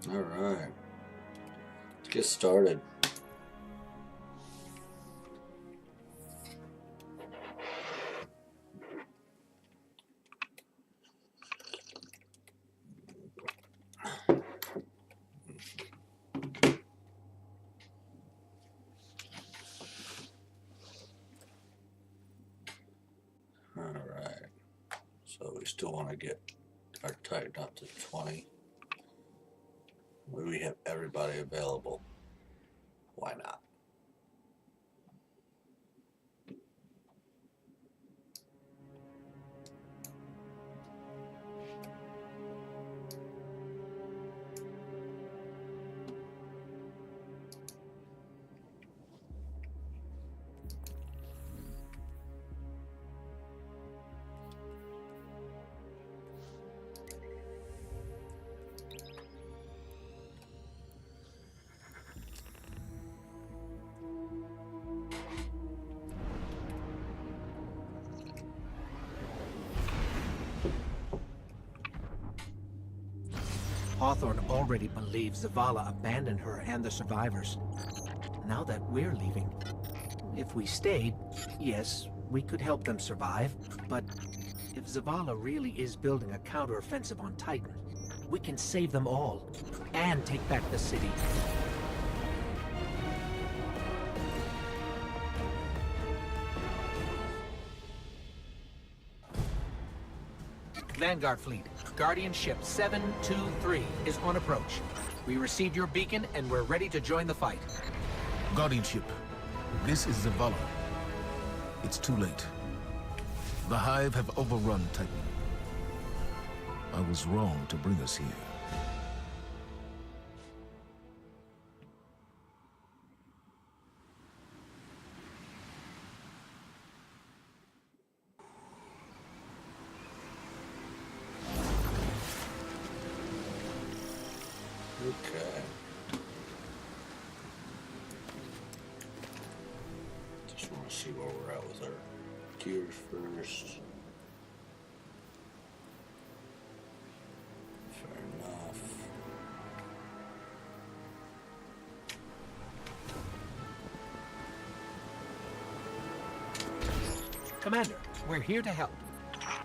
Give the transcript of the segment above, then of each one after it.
All right. Let's get started. All right. So we still want to get our Titan up to 20. We have everybody available. Why not? Hawthorne already believes Zavala abandoned her and the survivors. Now that we're leaving, if we stayed, yes, we could help them survive, but if Zavala really is building a counteroffensive on Titan, we can save them all and take back the city. Vanguard Fleet, Guardian Ship 723 is on approach. We received your beacon and we're ready to join the fight. Guardian Ship, this is Zavala. It's too late. The Hive have overrun Titan. I was wrong to bring us here. Okay. Just want to see where we're at with our gears first. Fair enough. Commander, we're here to help.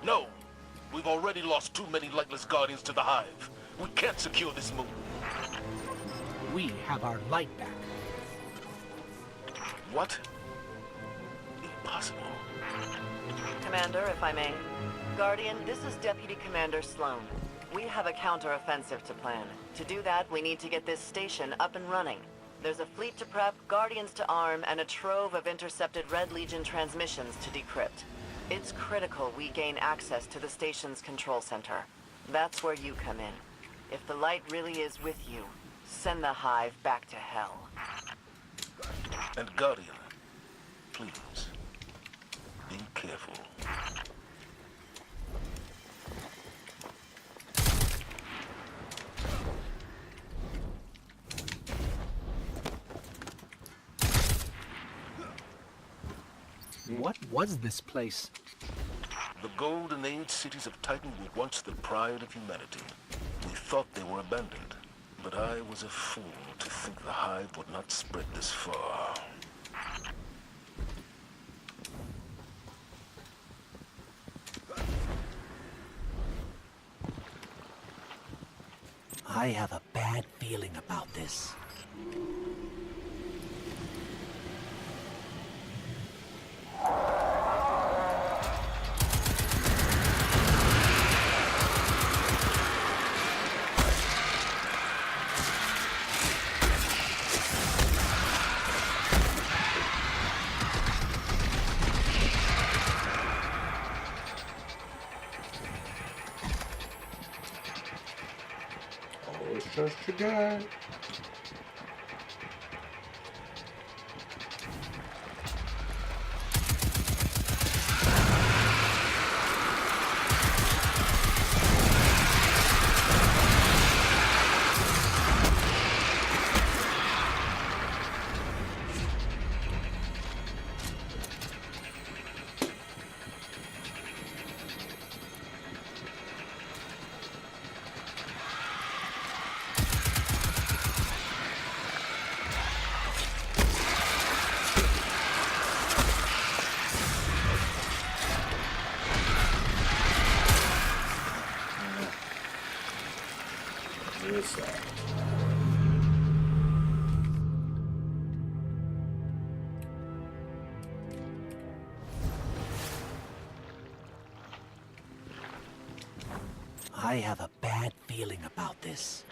No! We've already lost too many lightless Guardians to the Hive. We can't secure this moon. We have our light back. What? Impossible. Commander, if I may. Guardian, this is Deputy Commander Sloan. We have a counter-offensive to plan. To do that, we need to get this station up and running. There's a fleet to prep, Guardians to arm, and a trove of intercepted Red Legion transmissions to decrypt. It's critical we gain access to the station's control center. That's where you come in. If the light really is with you, send the Hive back to hell. And Guardian, please, be careful. What was this place? The Golden Age cities of Titan were once the pride of humanity. We thought they were abandoned, but I was a fool to think the Hive would not spread this far. I have a bad feeling about this. Always trust your guy. What is that? I have a bad feeling about this.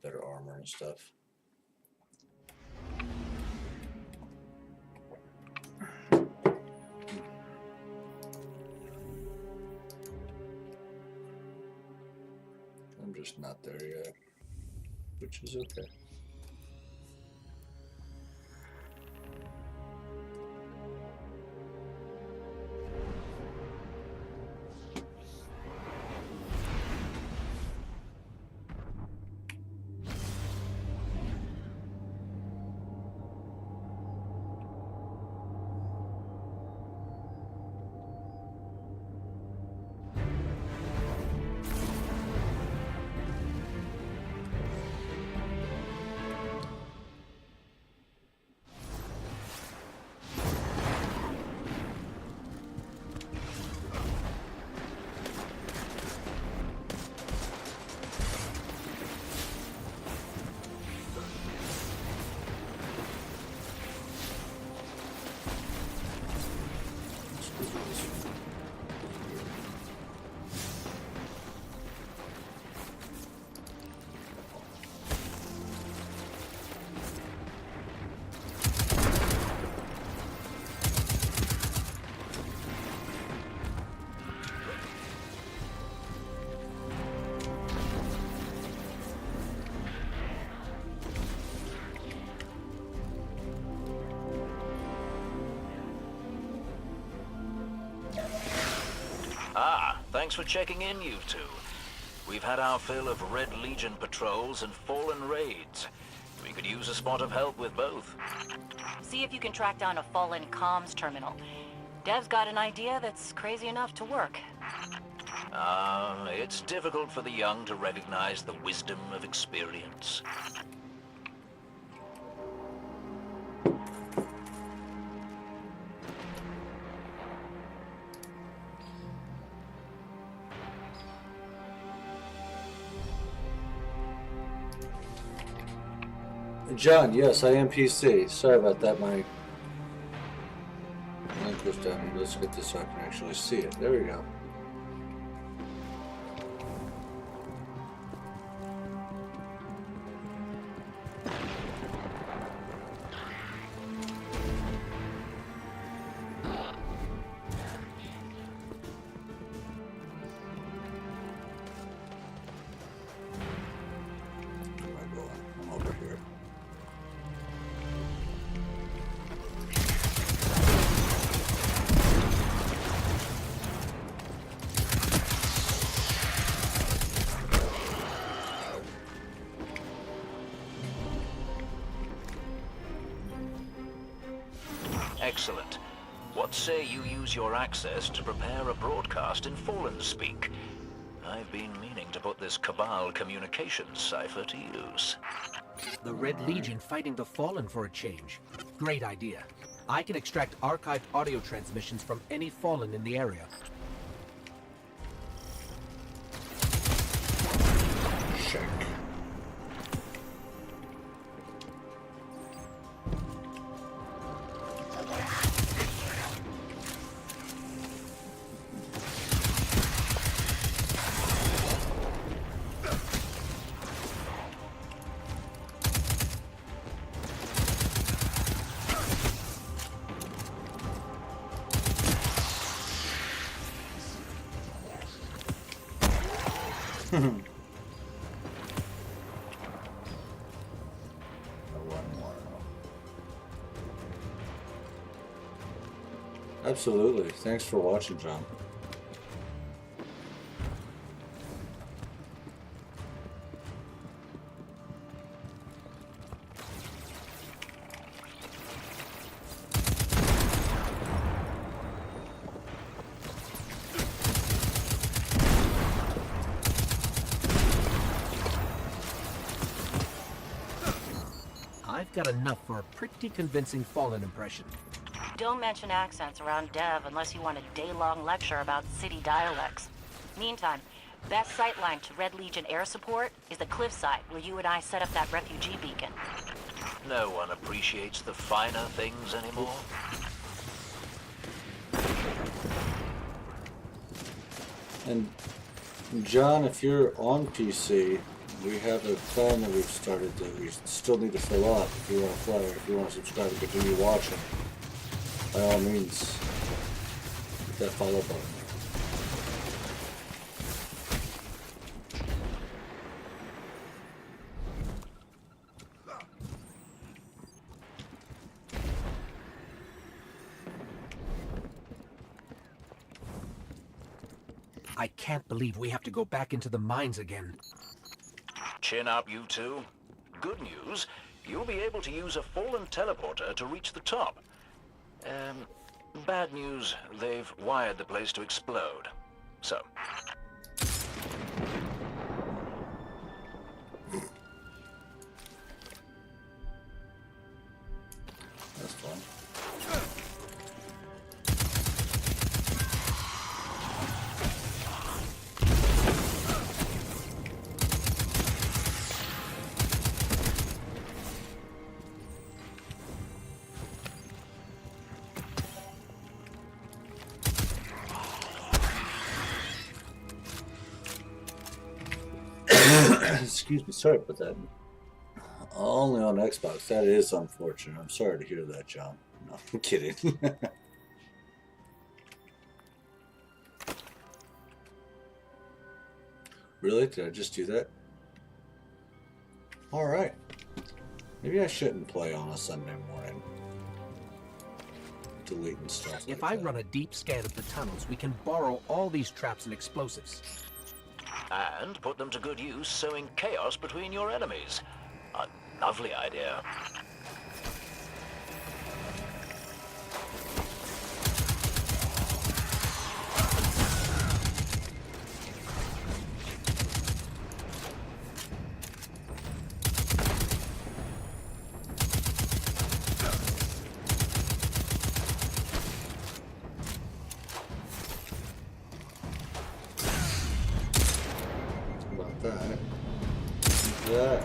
Better armor and stuff. I'm just not there yet, which is okay. Thanks for checking in, you two. We've had our fill of Red Legion patrols and Fallen raids. We could use a spot of help with both. See if you can track down a Fallen comms terminal. Dev's got an idea that's crazy enough to work. It's difficult for the young to recognize the wisdom of experience. John, yes, I am PC. Sorry about that, my link was down here. Let's get this so I can actually see it. There we go. Where am I going? I'm over here. Excellent. What say you use your access to prepare a broadcast in Fallen speak? I've been meaning to put this Cabal communications cipher to use. The Red Legion fighting the Fallen for a change. Great idea. I can extract archived audio transmissions from any Fallen in the area. Check. One more. Absolutely. Thanks for watching, John. I've got enough for a pretty convincing Fallen impression. Don't mention accents around Dev unless you want a day-long lecture about city dialects. Meantime, best sightline to Red Legion air support is the cliffside where you and I set up that refugee beacon. No one appreciates the finer things anymore. And John, if you're on PC, we have a plan that we've started that we still need to fill out. If you want to play or if you want to subscribe and continue watching, by all means, hit that follow button. I can't believe we have to go back into the mines again. Chin up, you two. Good news, you'll be able to use a Fallen teleporter to reach the top. Bad news, they've wired the place to explode. So, That's fun. Excuse me, sorry about that. Only on Xbox. That is unfortunate. I'm sorry to hear that, John. No, I'm kidding. Really? Did I just do that? Alright. Maybe I shouldn't play on a Sunday morning. Deleting stuff. If like I that. run a deep scan of the tunnels, we can borrow all these traps and explosives. and put them to good use sowing chaos between your enemies. A lovely idea. That.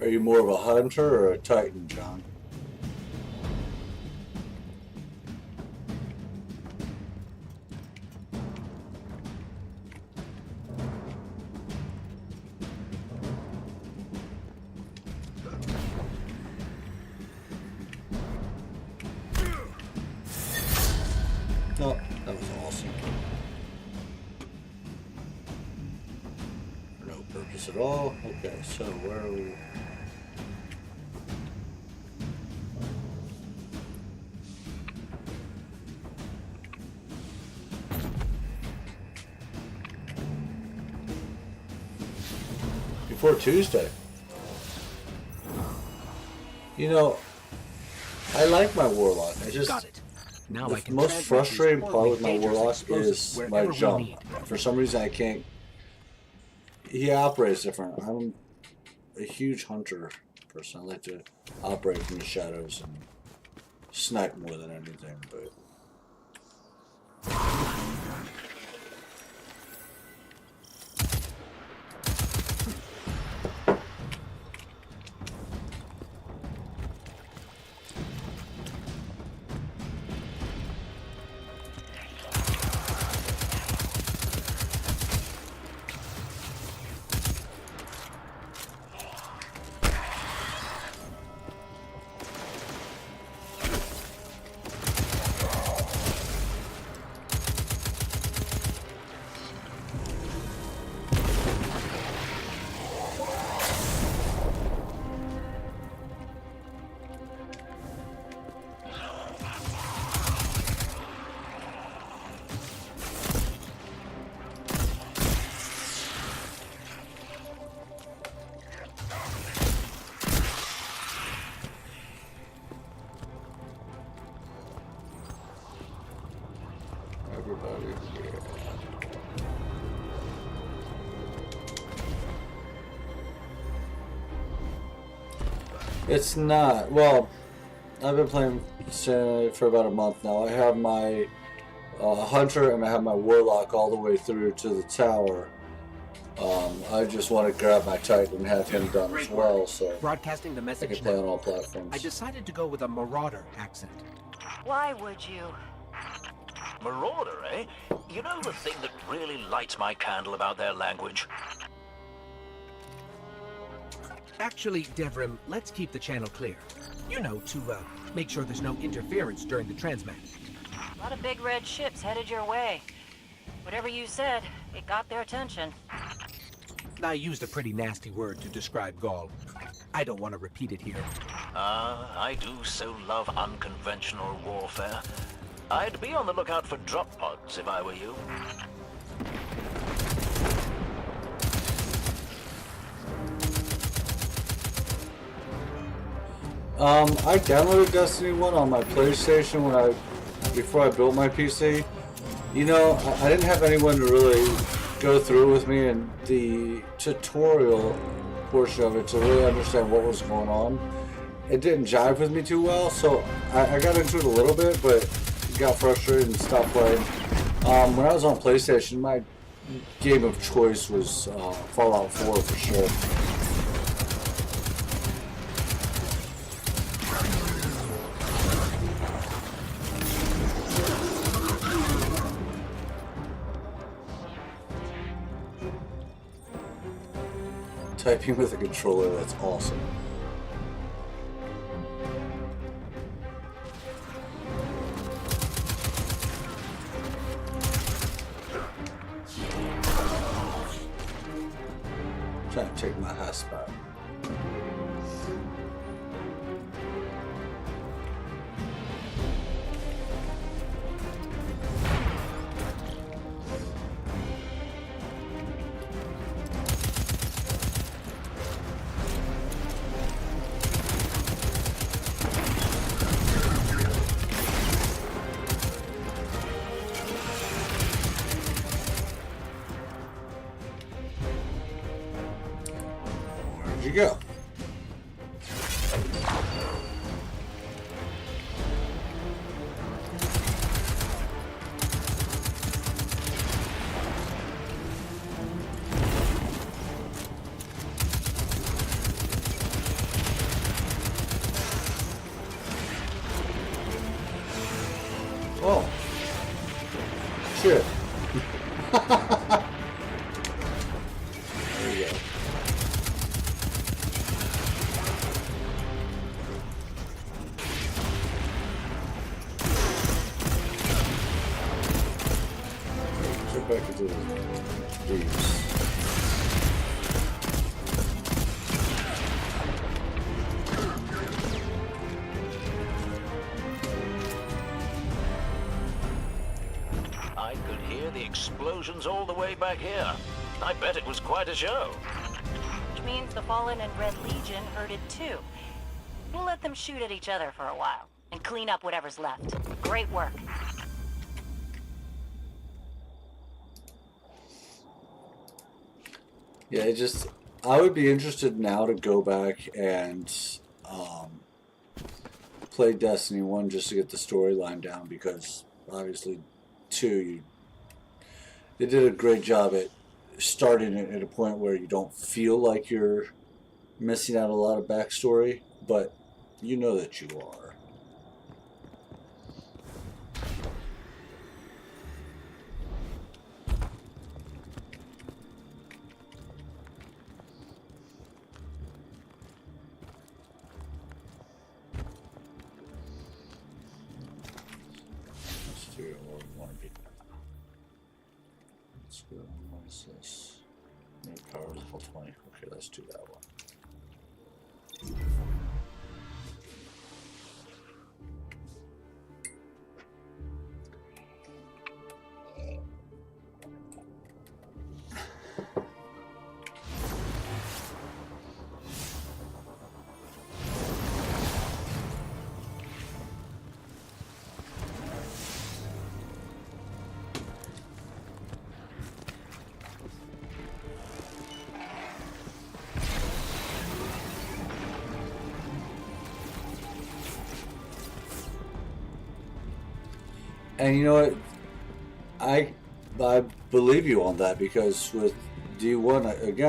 Are you more of a hunter or a titan, John? Oh, that was awesome. For no purpose at all. Okay, so where are we? Before Tuesday. You know, I like my warlock. I just Got it. Now the I can most transport frustrating these part with my dangerous warlock explosives is wherever my we jump. need. For some reason, I can't. He operates different. I'm a huge hunter person. I like to operate from the shadows and snipe more than anything. But everybody. Yeah. It's not. Well, I've been playing for about a month now. I have my Hunter and I have my Warlock all the way through to the tower. I just want to grab my Titan and have him done as well, so Broadcasting the I message can play now. on all platforms. I decided to go with a Marauder accent. Why would you? Marauder, eh? You know the thing that really lights my candle about their language? Actually, Devrim, let's keep the channel clear. You know, to make sure there's no interference during the transmat. A lot of big red ships headed your way. Whatever you said, it got their attention. I used a pretty nasty word to describe Gaul. I don't want to repeat it here. I do so love unconventional warfare. I'd be on the lookout for drop pods if I were you. I downloaded Destiny 1 on my PlayStation before I built my PC. You know, I didn't have anyone to really go through with me in the tutorial portion of it to really understand what was going on. It didn't jive with me too well, so I got into it a little bit, but got frustrated and stopped playing. When I was on PlayStation, my game of choice was Fallout 4 for sure. Typing with a controller, that's awesome. Trying to take my high spot. Where'd you go? Oh. Shit. There you go. Get back into these. I could hear the explosions all the way back here. I bet it was quite a show. Which means the Fallen and Red Legion heard it too. We'll let them shoot at each other for a while, and clean up whatever's left. Great work. Yeah, I would be interested now to go back and play Destiny 1 just to get the storyline down, because obviously 2, they did a great job at starting it at a point where you don't feel like you're missing out a lot of backstory, but you know that you are. Let's do what we want to be. Let's go. What is this? New power level 20. Okay, let's do that one. And you know what? I believe you on that, because with D1,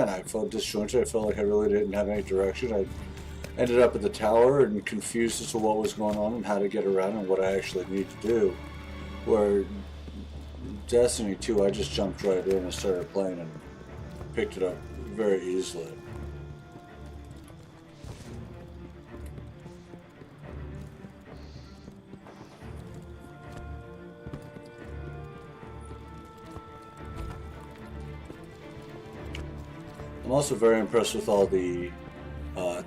I felt disjointed. I felt like I really didn't have any direction. I ended up at the tower and confused as to what was going on and how to get around and what I actually need to do. Where Destiny 2, I just jumped right in and started playing and picked it up very easily. I'm also very impressed with all the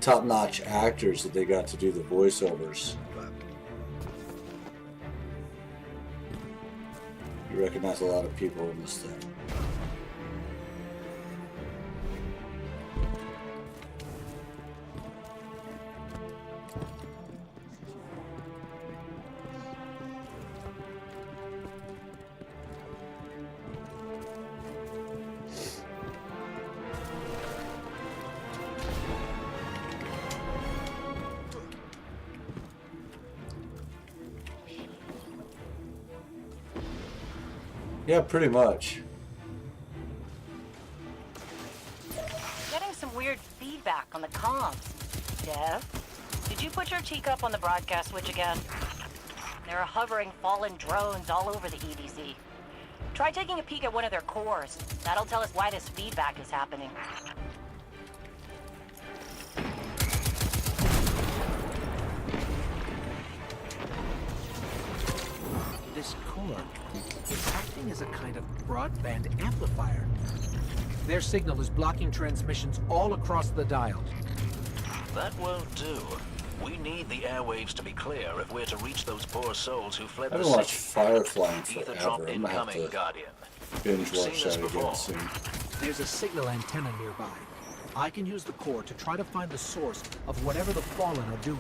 top-notch actors that they got to do the voiceovers. You recognize a lot of people in this thing. Yeah, pretty much. Getting some weird feedback on the comms. Dev, did you put your teacup on the broadcast switch again? There are hovering fallen drones all over the EDZ. Try taking a peek at one of their cores. That'll tell us why this feedback is happening. This core is acting as a kind of broadband amplifier. Their signal is blocking transmissions all across the dial. That won't do. We need the airwaves to be clear if we're to reach those poor souls who fled I the haven't watched city. Firefly in Ether forever. drop I'm gonna have incoming, to Guardian. binge You've seen watch this that again before. soon. There's a signal antenna nearby. I can use the core to try to find the source of whatever the Fallen are doing.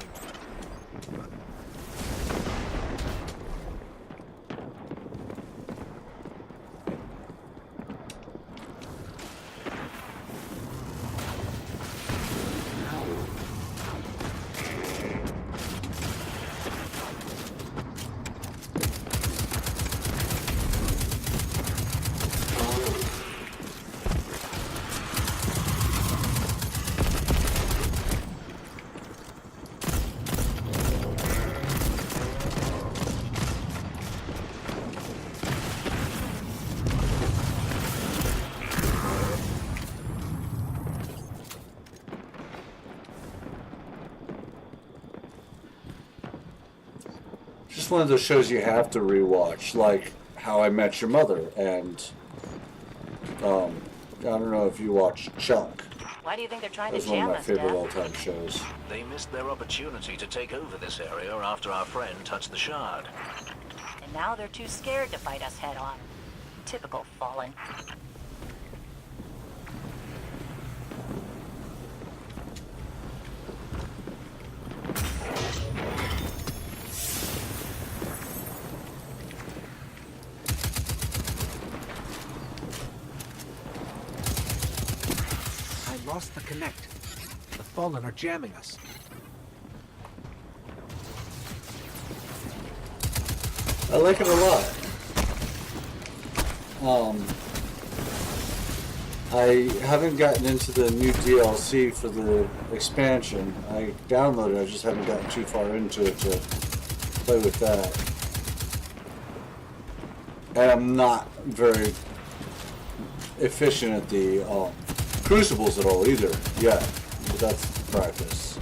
Just one of those shows you have to rewatch, like How I Met Your Mother, and I don't know if you watch Chunk. Why do you think they're trying That's to one of jam my us, favorite Dev? all-time shows. They missed their opportunity to take over this area after our friend touched the shard. And now they're too scared to fight us head on. Typical Fallen. I lost the connect. The Fallen are jamming us. I like it a lot. I haven't gotten into the new DLC for the expansion. I downloaded it, I just haven't gotten too far into it to play with that. And I'm not very efficient at the crucibles at all either yet, but that's practice.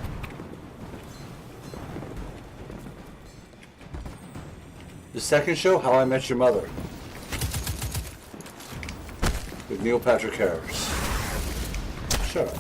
The second show, How I Met Your Mother, with Neil Patrick Harris. Shut up.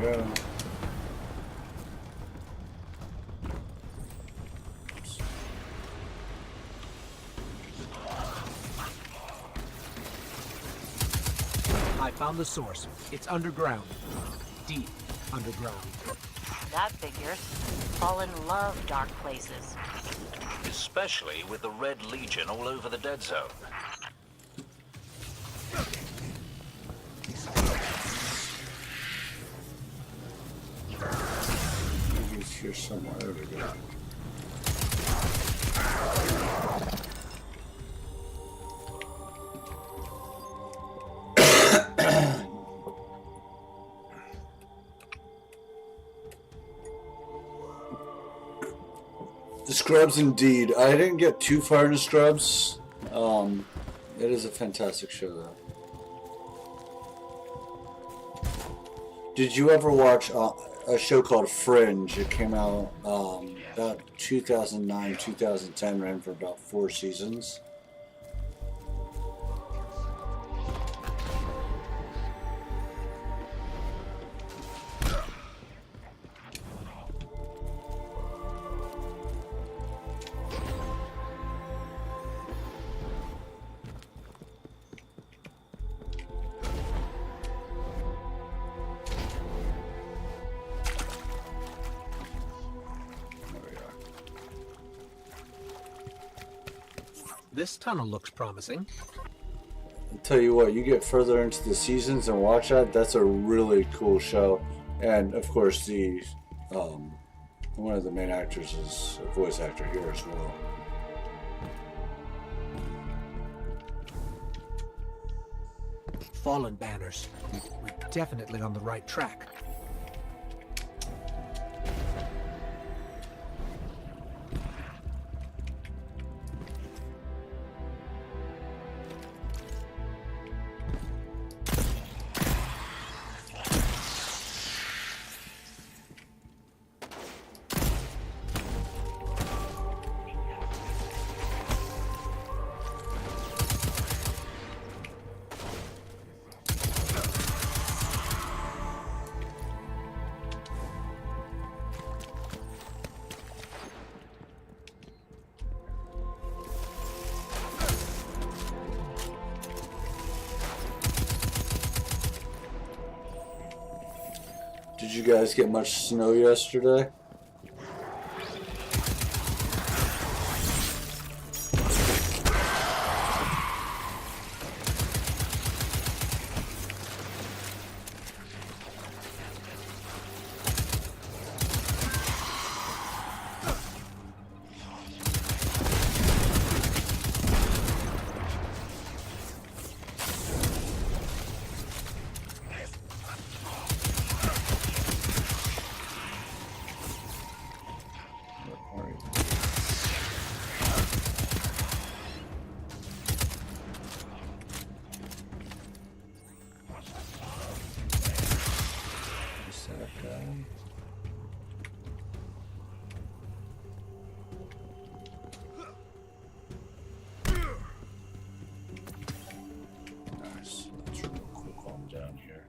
we go. I found the source. It's underground. Deep underground. That figures. Fallen love dark places. Especially with the Red Legion all over the dead zone. Maybe it's here somewhere. There we go. The Scrubs, indeed. I didn't get too far into Scrubs. It is a fantastic show, though. Did you ever watch a show called Fringe? It came out about 2009, 2010, ran for about 4 seasons. This tunnel looks promising. I'll tell you what, you get further into the seasons and watch that, that's a really cool show. And of course the one of the main actors is a voice actor here as well. Fallen banners. We're definitely on the right track. Did you guys get much snow yesterday? Nice. Let's real quick while I'm down here.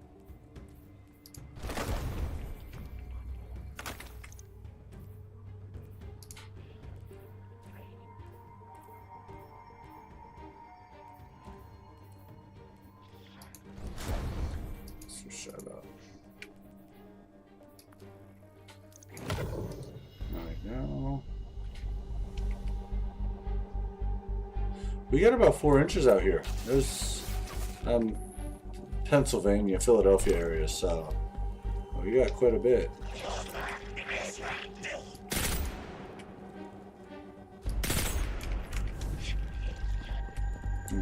So shut up. Right now. We got about 4 inches out here. There's Pennsylvania, Philadelphia area, so we got quite a bit.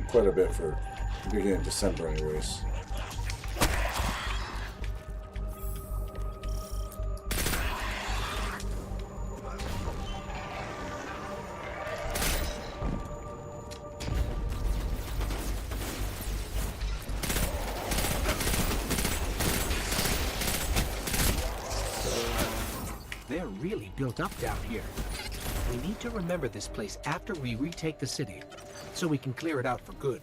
Quite a bit for the beginning of December anyways. They're really built up down here. We need to remember this place after we retake the city, so we can clear it out for good.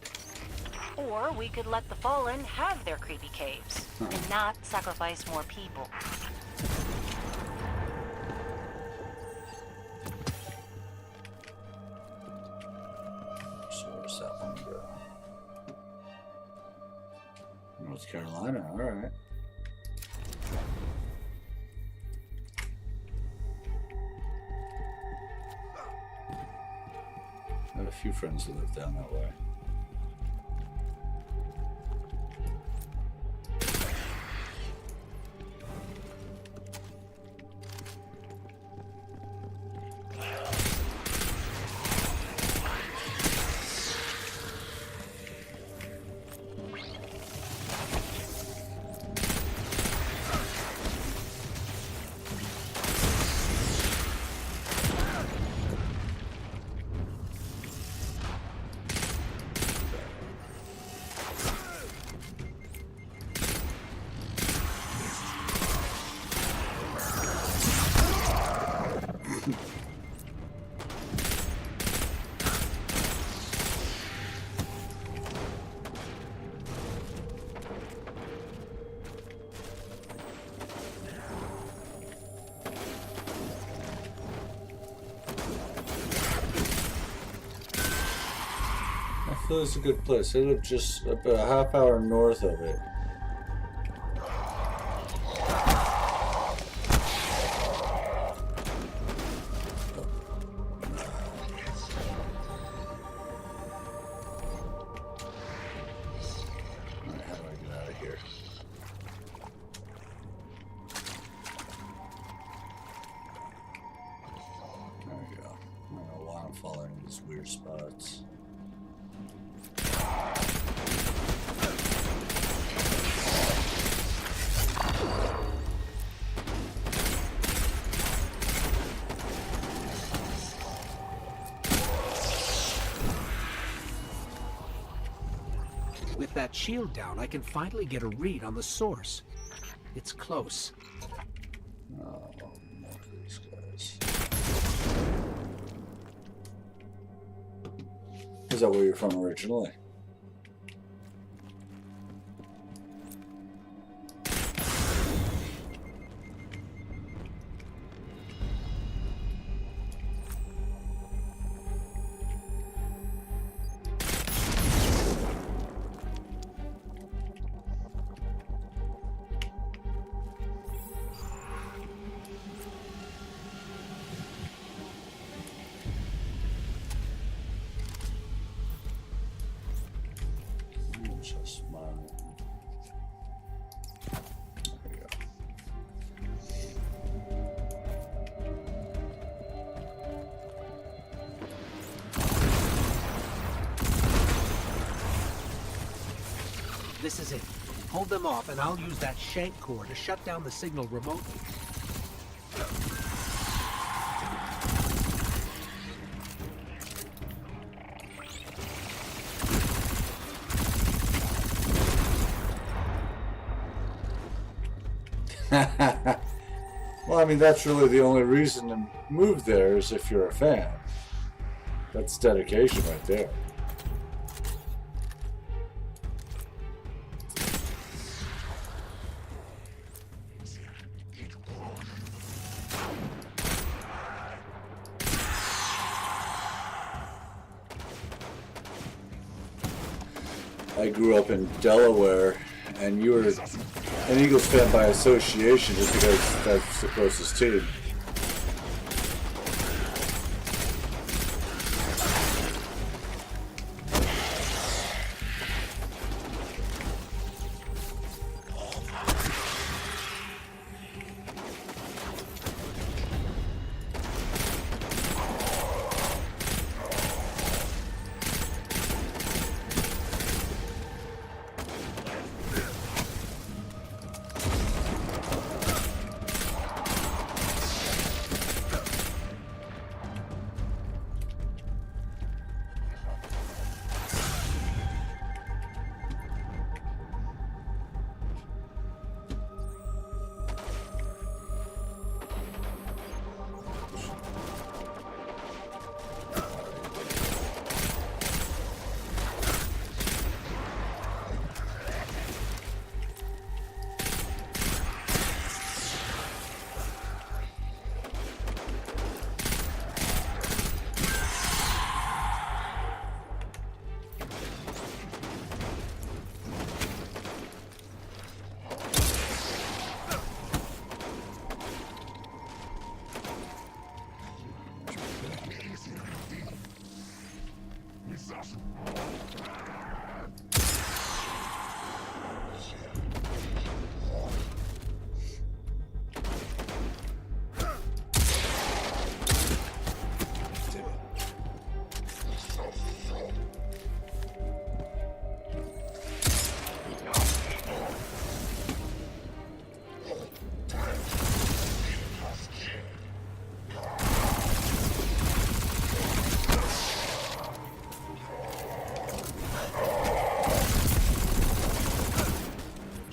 Or we could let the Fallen have their creepy caves and not sacrifice more people. So where's that one go? North Carolina, alright. I have a few friends who live down that way. I feel it's a good place. I live just about a half hour north of it. Alright, how do I get out of here? There we go. I don't know why I'm falling in these weird spots. With that shield down, I can finally get a read on the source. It's close. Oh, more of these guys. Is that where you're from originally? Just mine. There we go. This is it. Hold them off, and I'll use that shank core to shut down the signal remotely. Well, I mean, that's really the only reason to move there is if you're a fan. That's dedication right there. I grew up in Delaware, and you were an Eagles fan by association just because that's the closest team.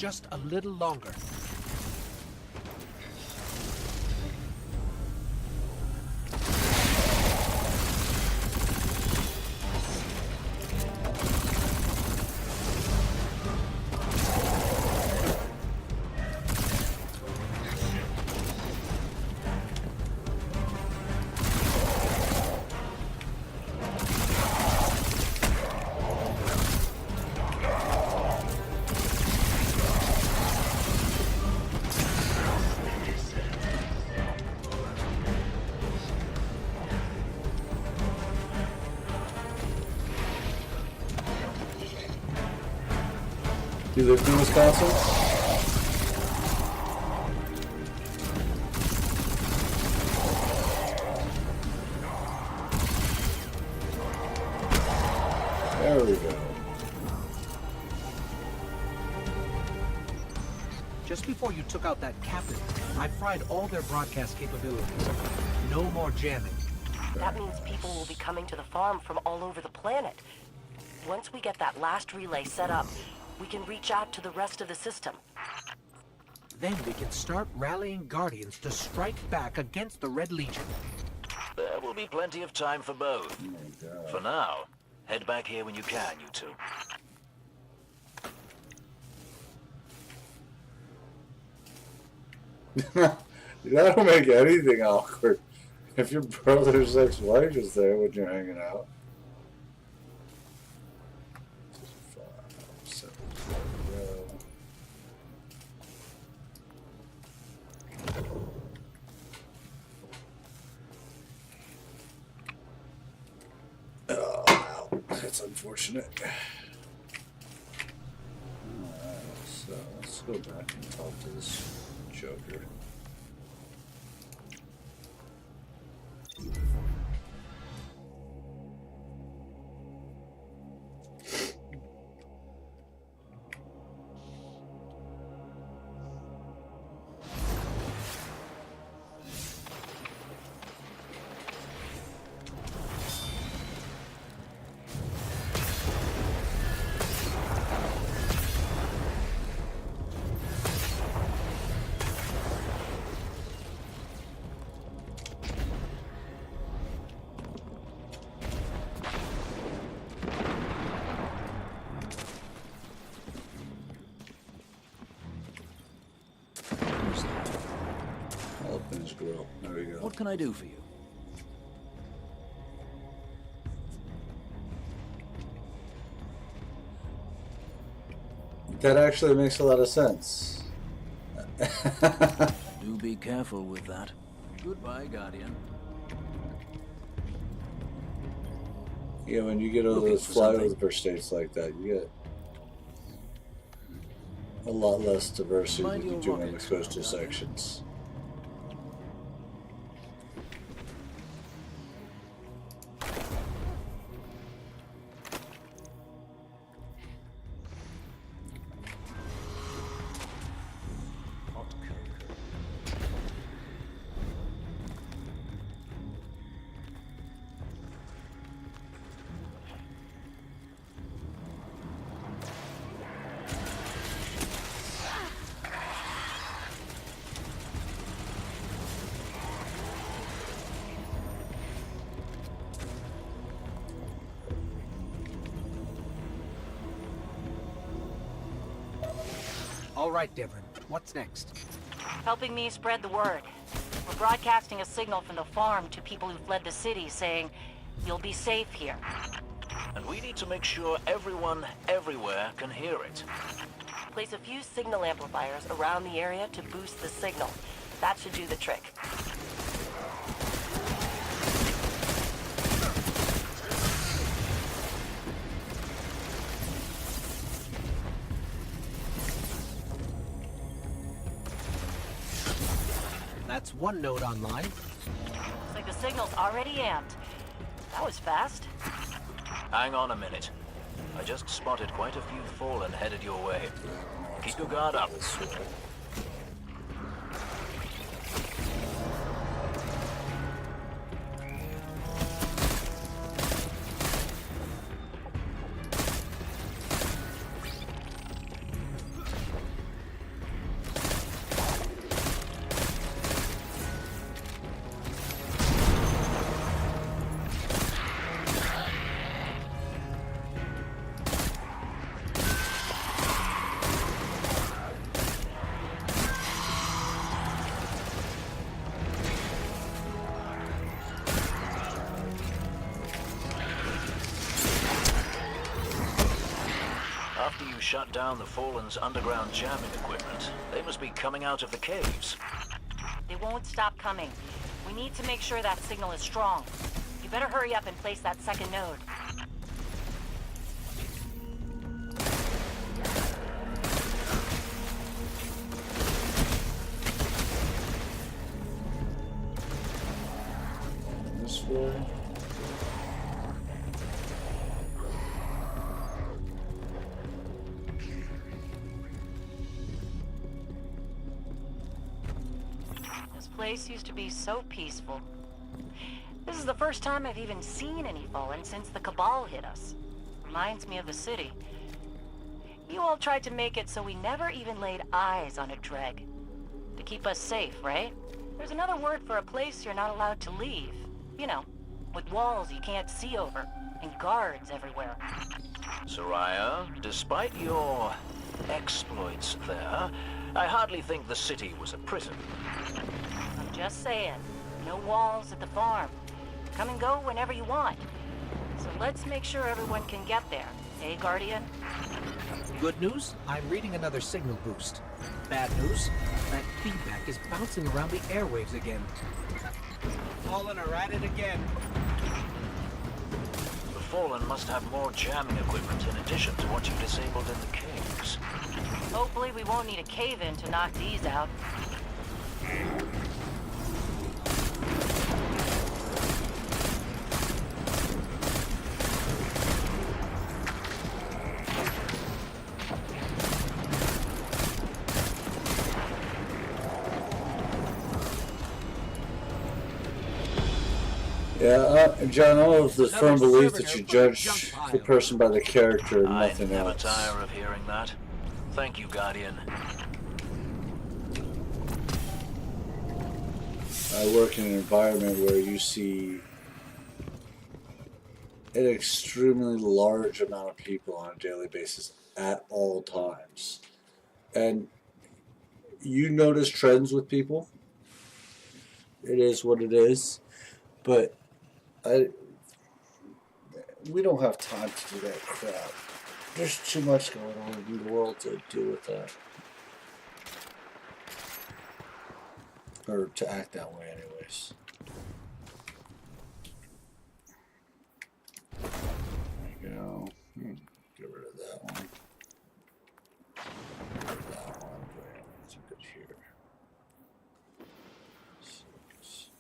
just a little longer. You lived in Wisconsin? There we go. Just before you took out that captain, I fried all their broadcast capabilities. No more jamming. That means people will be coming to the farm from all over the planet. Once we get that last relay set up, we can reach out to the rest of the system. Then we can start rallying Guardians to strike back against the Red Legion. There will be plenty of time for both. Oh my God. For now, head back here when you can, you two. That'll make anything awkward. If your brother's ex-wife is there when you're hanging out. 5, 7, 0. Oh, wow. That's unfortunate. Alright, so let's go back and talk to this Joker. Open his grill. There we go. What can I do for you? That actually makes a lot of sense. Do be careful with that. Goodbye, Guardian. Yeah, when you get all Looking those for something? flyover states like that, you get a lot less diversity Mind than you your do in the rockets, coastal Guardian. sections. All right, Devon. What's next? Helping me spread the word. We're broadcasting a signal from the farm to people who fled the city saying, you'll be safe here. And we need to make sure everyone, everywhere, can hear it. Place a few signal amplifiers around the area to boost the signal. That should do the trick. That's one node online. Looks like the signal's already amped. That was fast. Hang on a minute. I just spotted quite a few fallen headed your way. Keep your guard up. shut down the Fallen's underground jamming equipment. They must be coming out of the caves. They won't stop coming. We need to make sure that signal is strong. You better hurry up and place that second node. This way. This place used to be so peaceful. This is the first time I've even seen any Fallen since the Cabal hit us. Reminds me of the city. You all tried to make it so we never even laid eyes on a Dreg. To keep us safe, right? There's another word for a place you're not allowed to leave. You know, with walls you can't see over, and guards everywhere. Soraya, despite your exploits there, I hardly think the city was a prison. I'm just saying, no walls at the farm. Come and go whenever you want. So let's make sure everyone can get there. Eh, Guardian? Good news, I'm reading another signal boost. Bad news, that feedback is bouncing around the airwaves again. Fallen are at it again. The Fallen must have more jamming equipment in addition to what you disabled in the caves. Hopefully we won't need a cave-in to knock these out. Yeah, John, I have the Another firm belief that servitor you from the judge junk the pile. person by the character and I nothing never else. tire of hearing that. Thank you, Guardian. I work in an environment where you see an extremely large amount of people on a daily basis at all times. And you notice trends with people. It is what it is. But we don't have time to do that crap. There's too much going on in the world to deal with that. Or to act that way anyways. There you go. Get rid of that one. Get rid of that one. That's a good here. 6.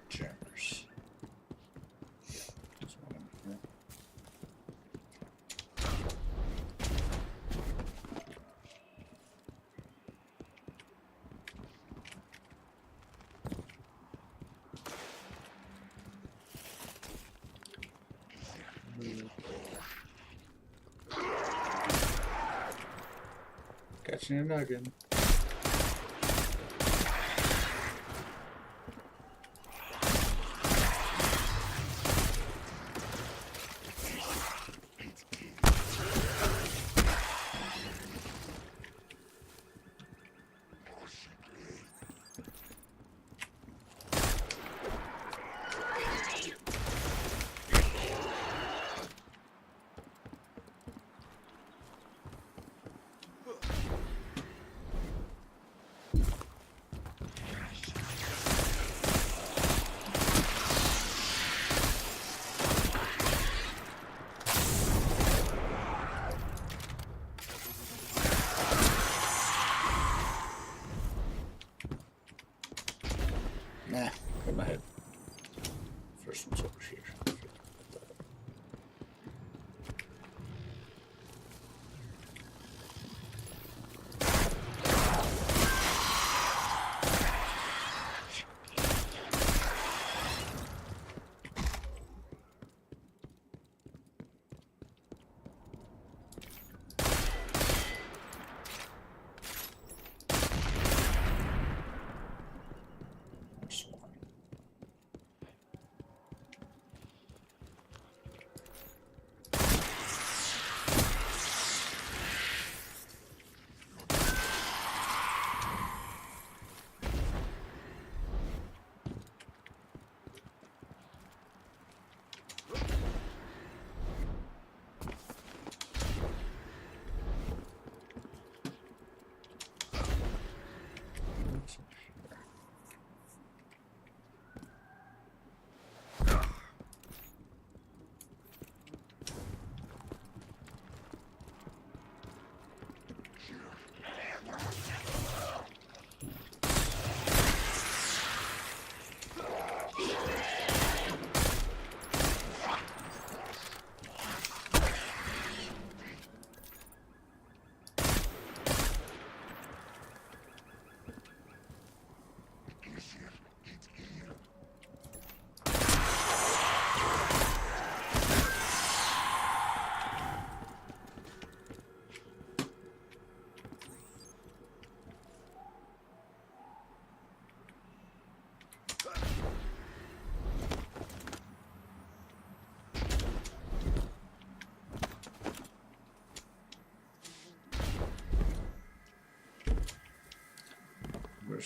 Jammers. There's one in here. Catching a nugget.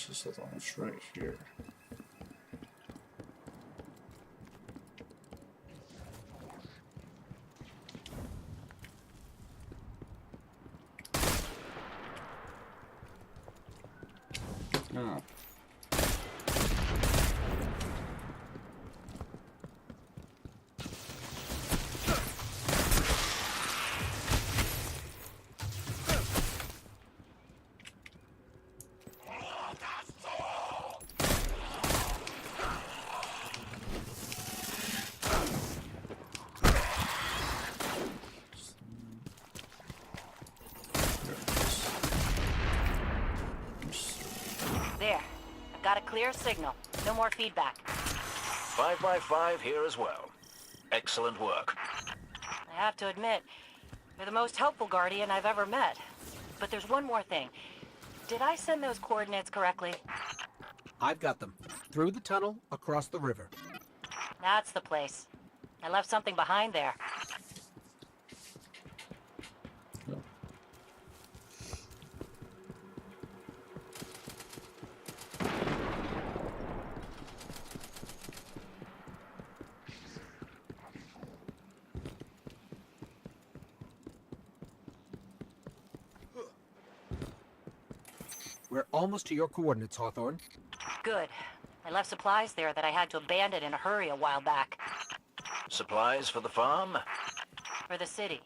Where's this other one? It's right here. Oh. There. I've got a clear signal. No more feedback. 5 by 5 here as well. Excellent work. I have to admit, you're the most helpful Guardian I've ever met. But there's one more thing. Did I send those coordinates correctly? I've got them. Through the tunnel, across the river. That's the place. I left something behind there. We're almost to your coordinates, Hawthorne. Good. I left supplies there that I had to abandon in a hurry a while back. Supplies for the farm? For the city.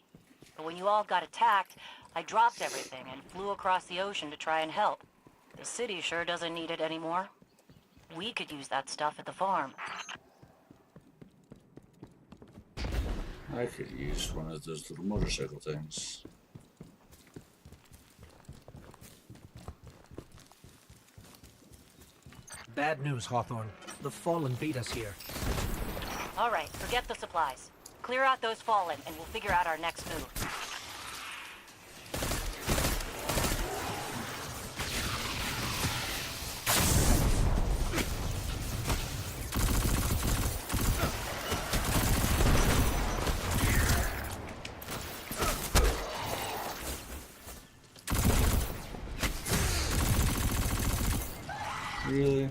But when you all got attacked, I dropped everything and flew across the ocean to try and help. The city sure doesn't need it anymore. We could use that stuff at the farm. I could use one of those little motorcycle things. Bad news, Hawthorne. The Fallen beat us here. All right, forget the supplies. Clear out those Fallen, and we'll figure out our next move. Really?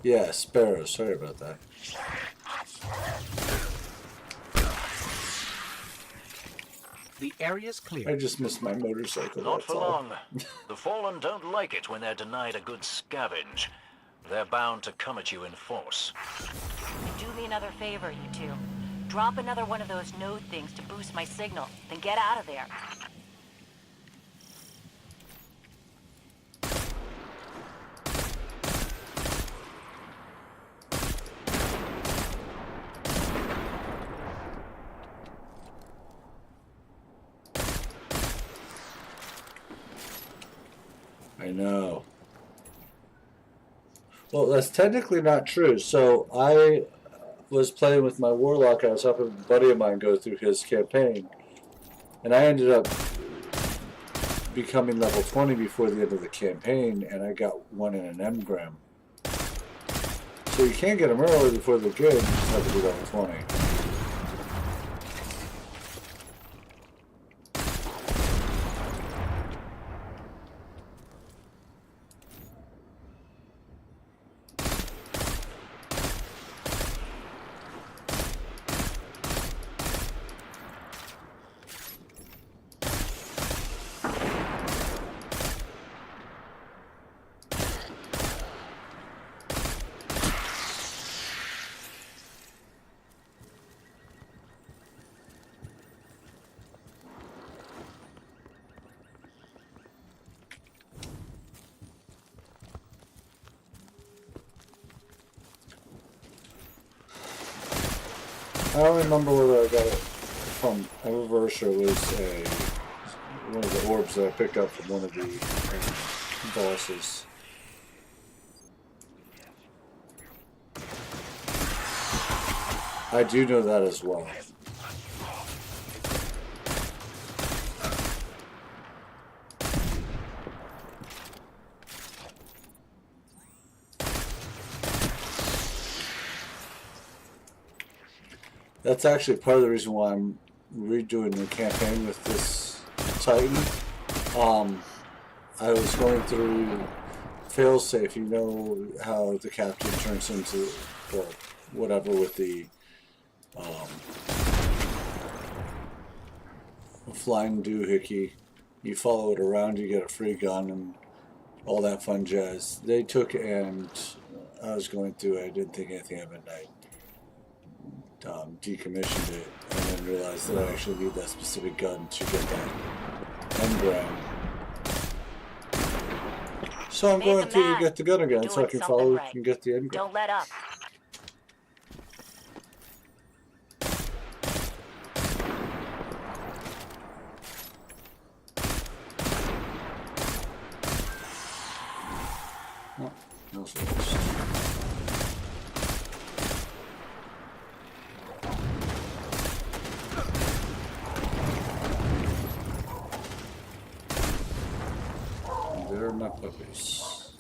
Yeah, Sparrow. Sorry about that. The area's clear. I just missed my motorcycle. Not that's for all. long. The Fallen don't like it when they're denied a good scavenge. They're bound to come at you in force. And do me another favor, you two. Drop another one of those node things to boost my signal, then get out of there. I know. Well, that's technically not true. So I was playing with my warlock. I was helping a buddy of mine go through his campaign, and I ended up becoming level 20 before the end of the campaign, and I got one in an engram. So you can't get them early before they're good. You just have to be level 20. I don't remember whether I got it from a reverse or it was one of the orbs that I picked up from one of the bosses. I do know that as well. That's actually part of the reason why I'm redoing the campaign with this Titan. I was going through failsafe. You know how the captain turns into, well, whatever with the flying doohickey. You follow it around, you get a free gun and all that fun jazz. They took, and I was going through it, I didn't think anything of it, and I decommissioned it, and then realized that I actually need that specific gun to get that engram. So I'm going to get the gun again so I can follow it and get the engram. Don't let up. No first. There are my puppies.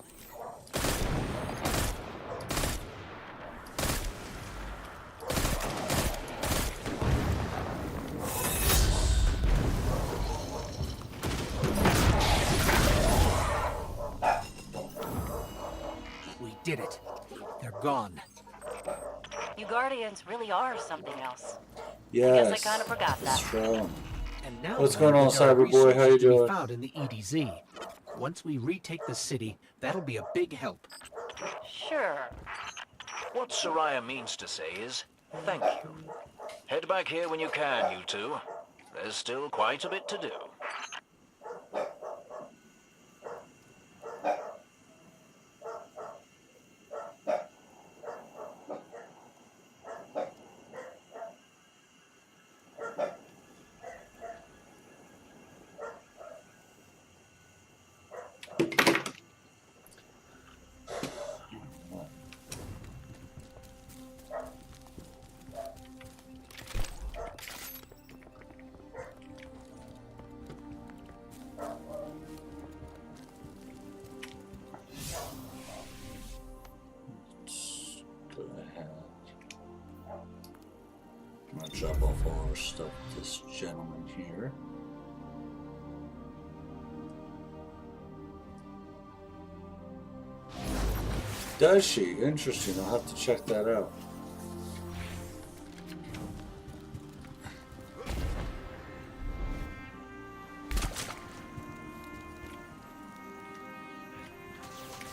We did it. They're gone. You Guardians really are something else. Yes. I guess I kind of forgot that. Strong. And now What's going on, there are Cyberboy? How you resources to be doing? found in the EDZ. Once we retake the city, that'll be a big help. Sure. What Soraya means to say is, thank you. Head back here when you can, you two. There's still quite a bit to do. Go ahead. I'm gonna drop off all our stuff with this gentleman here. Does she? Interesting. I'll have to check that out.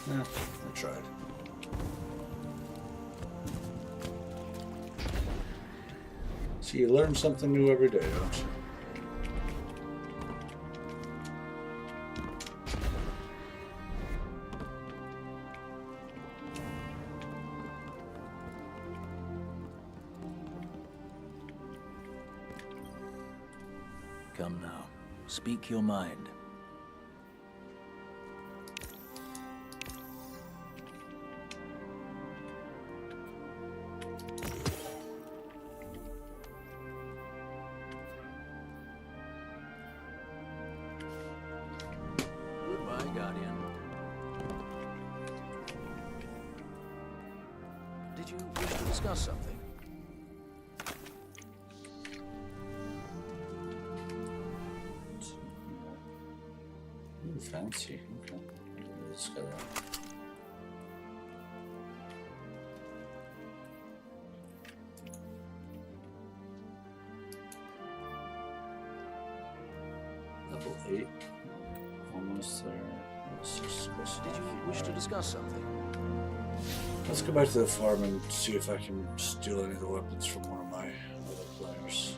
Yeah, I tried. So you learn something new every day, don't you? Come now. Speak your mind. Goodbye, Guardian. Did you wish to discuss something? Ooh, fancy. Okay. Let's go there. Level 8. Almost there. Let's just go Did you wish to discuss something? Let's go back to the farm and see if I can steal any of the weapons from one of my other players.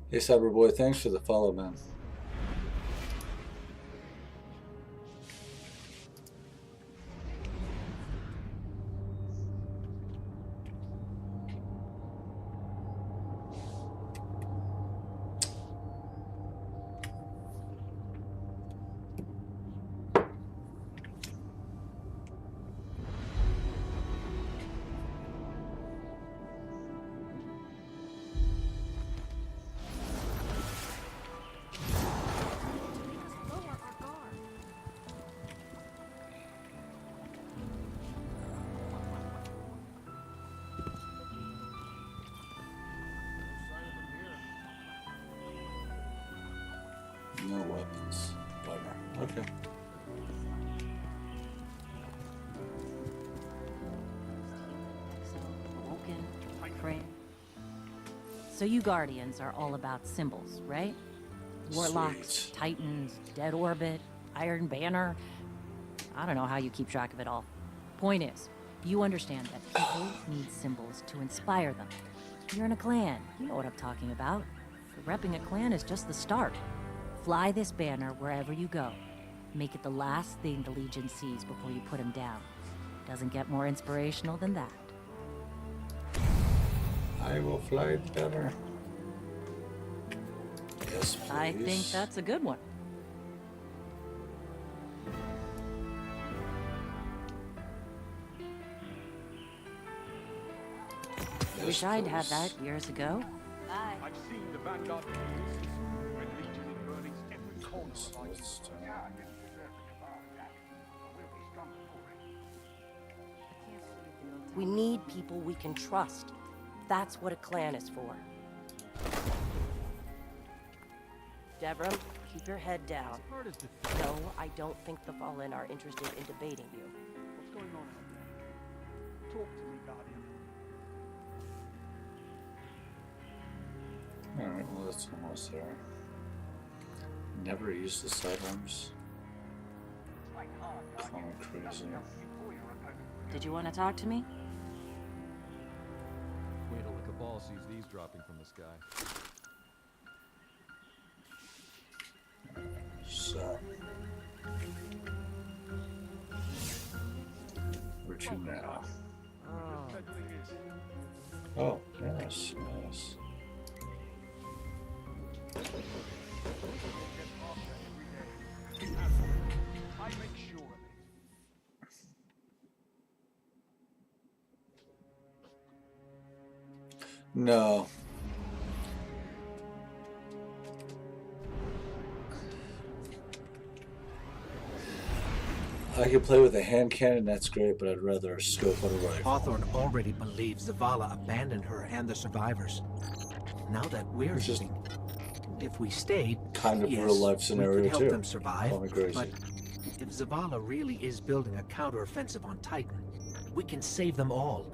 Hey Cyberboy, thanks for the follow, man. No weapons. Bummer. Okay. Vulcan, Frey. So you Guardians are all about symbols, right? Warlocks, Sweet. Titans, Dead Orbit, Iron Banner. I don't know how you keep track of it all. Point is, you understand that people need symbols to inspire them. You're in a clan. You know what I'm talking about. Repping a clan is just the start. Fly this banner wherever you go. Make it the last thing the Legion sees before you put him down. Doesn't get more inspirational than that. I will fly the banner. Yes, please. I think that's a good one. Yes, Wish I'd had please. that years ago. Bye. I've seen the Vanguard releases when Legion is burning every corner of our Let's start. We need people we can trust. That's what a clan is for. Devram, keep your head down. No, I don't think the Fallen are interested in debating you. What's going on out there? Talk to me, Guardian. Alright, well that's almost there. Never use the sidearms. Kind of crazy. Did you want to talk to me? Wait till the Cabal sees these dropping from the sky. So. Where to now? Oh, yes, yes. I make sure of it. No. I can play with a hand cannon, that's great, but I'd rather scope on a rifle. Hawthorne already believes Zavala abandoned her and the survivors. Now that we're Which is leaving, if we stayed, kind of yes, real-life we scenario, could help too. them survive. Call me crazy. But if Zavala really is building a counteroffensive on Titan, we can save them all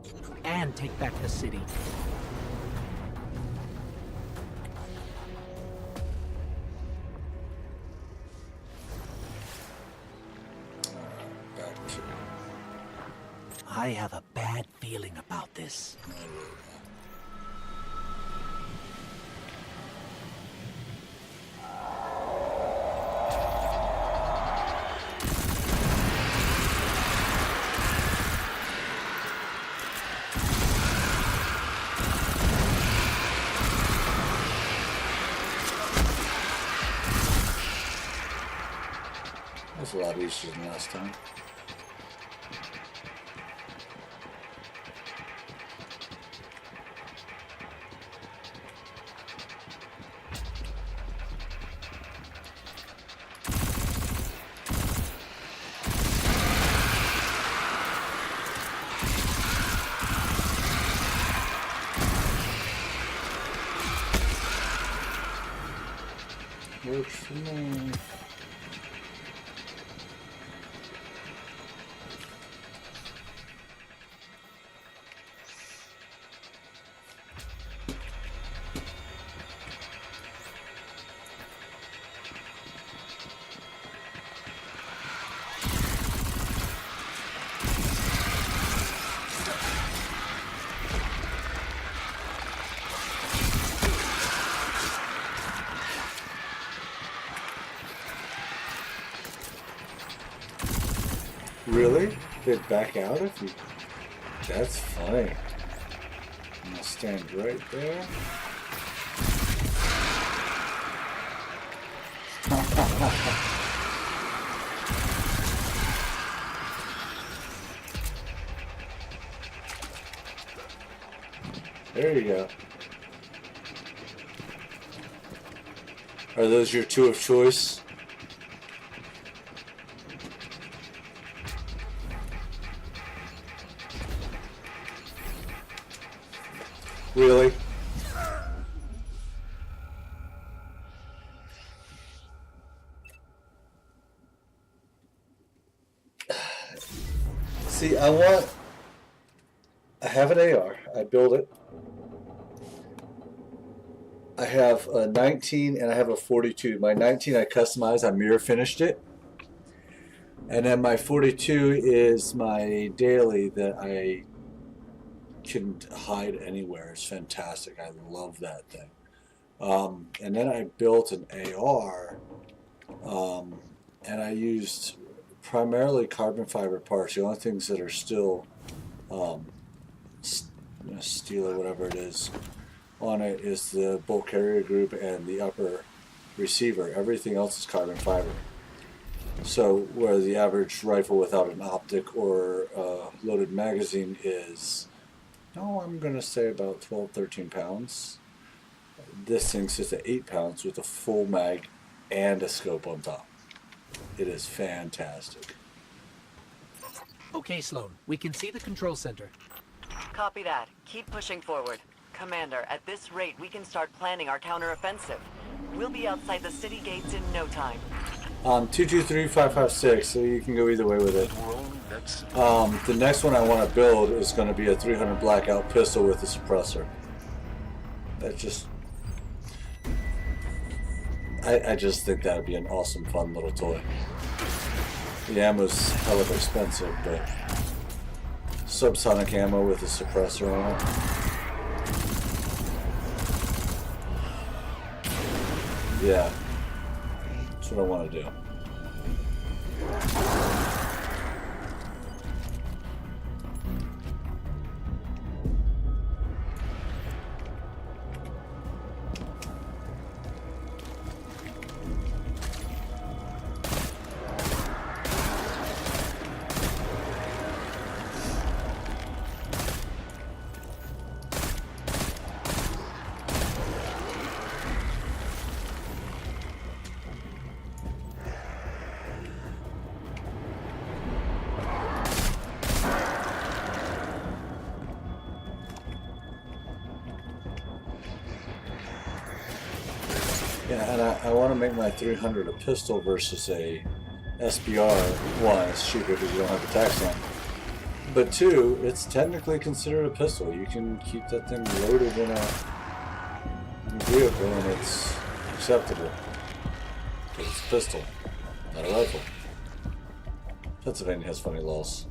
and take back the city. Back to... I have a bad feeling about this. That's a lot easier than last time. Works for me. Really? They back out if you... That's funny. I'm gonna stand right there. There you go. Are those your two of choice? Really? See, I have an AR. I build it. I have a 19 and I have a 42. My 19 I customized. I mirror finished it. And then my 42 is my daily that I can hide anywhere. It's fantastic. I love that thing. And then I built an AR, and I used primarily carbon fiber parts. The only things that are still steel or whatever it is on it is the bolt carrier group and the upper receiver. Everything else is carbon fiber. So where the average rifle without an optic or loaded magazine is, I'm going to say about 12, 13 pounds. This thing sits at 8 pounds with a full mag and a scope on top. It is fantastic. Okay, Sloan. We can see the control center. Copy that. Keep pushing forward. Commander, at this rate, we can start planning our counteroffensive. We'll be outside the city gates in no time. 223556, so you can go either way with it. The next one I want to build is going to be a 300 blackout pistol with a suppressor. That just... I just think that would be an awesome, fun little toy. The ammo's hell of expensive, but subsonic ammo with a suppressor on it. Yeah, that's what I want to do. Yeah, and I want to make my 300 a pistol versus a SBR. One, it's cheaper because you don't have the tax on. But two, it's technically considered a pistol. You can keep that thing loaded in a vehicle and it's acceptable. Because it's a pistol, not a rifle. Pennsylvania has funny laws.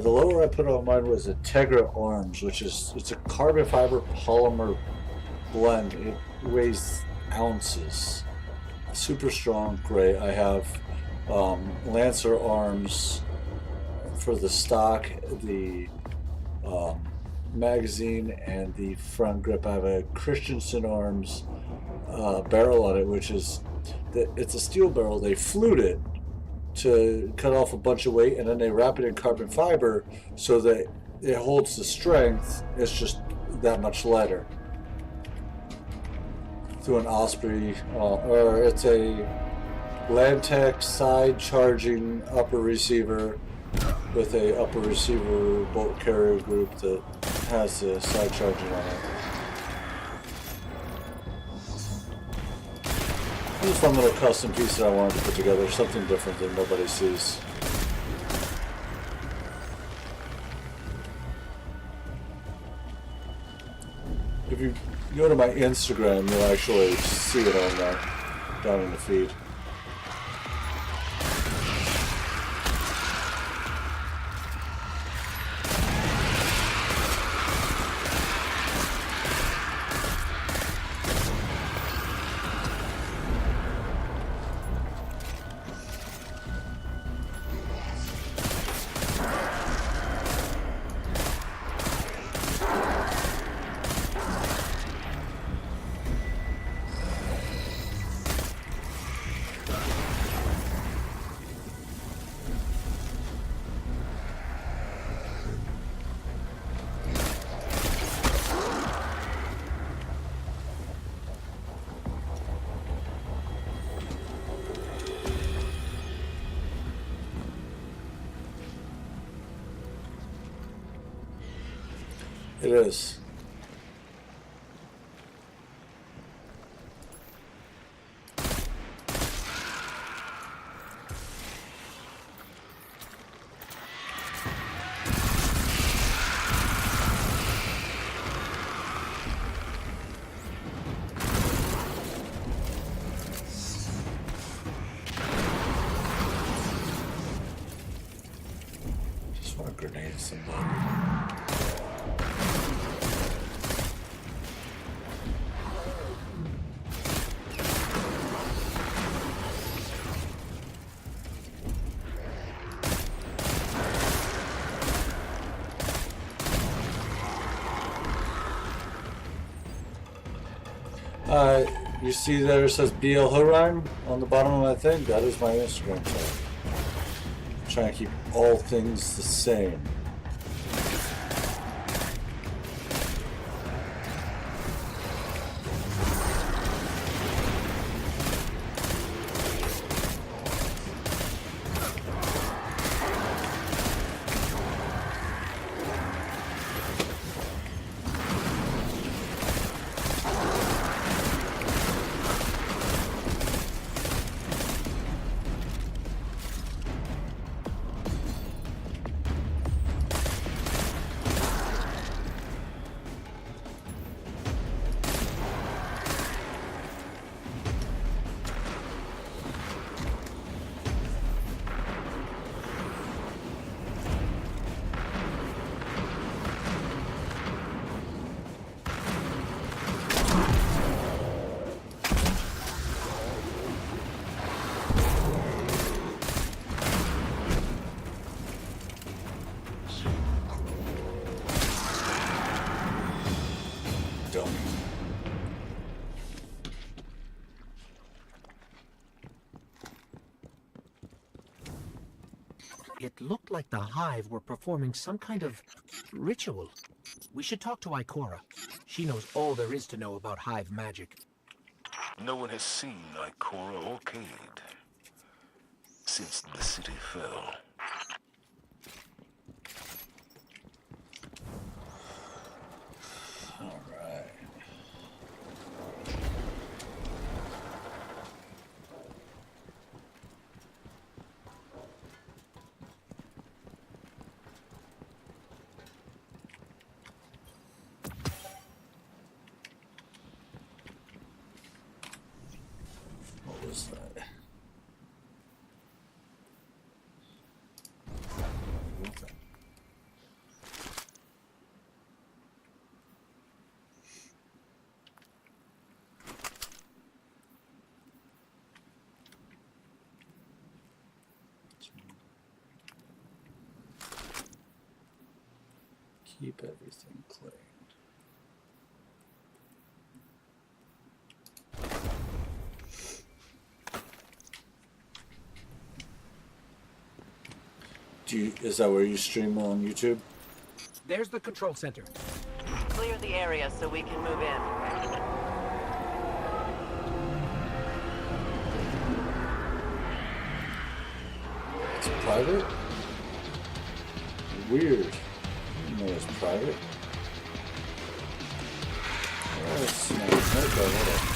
The lower I put on mine was a Tegra Arms, which is, it's a carbon fiber polymer blend. It weighs ounces. Super strong, great. I have Lancer arms for the stock, the magazine, and the front grip. I have a Christensen arms barrel on it, which is, it's a steel barrel. They flute it to cut off a bunch of weight, and then they wrap it in carbon fiber so that it holds the strength. It's just that much lighter. Through an Osprey, or it's a Landtech side charging upper receiver with a upper receiver bolt carrier group that has the side charging on it. Just a fun little custom piece that I wanted to put together, something different that nobody sees. If you go to my Instagram, you'll actually see it on there, down in the feed. It is. somebody. You see there it says BL Horan on the bottom of my thing? That is my Instagram tag. I'm trying to keep all things the same. It looked like the Hive were performing some kind of ritual. We should talk to Ikora. She knows all there is to know about Hive magic. No one has seen Ikora or Cade since the city fell. Keep everything clean. Is that where you stream on YouTube? There's the control center. Clear the area so we can move in. It's private? Weird. No, it's private. Oh, it's not. Whatever.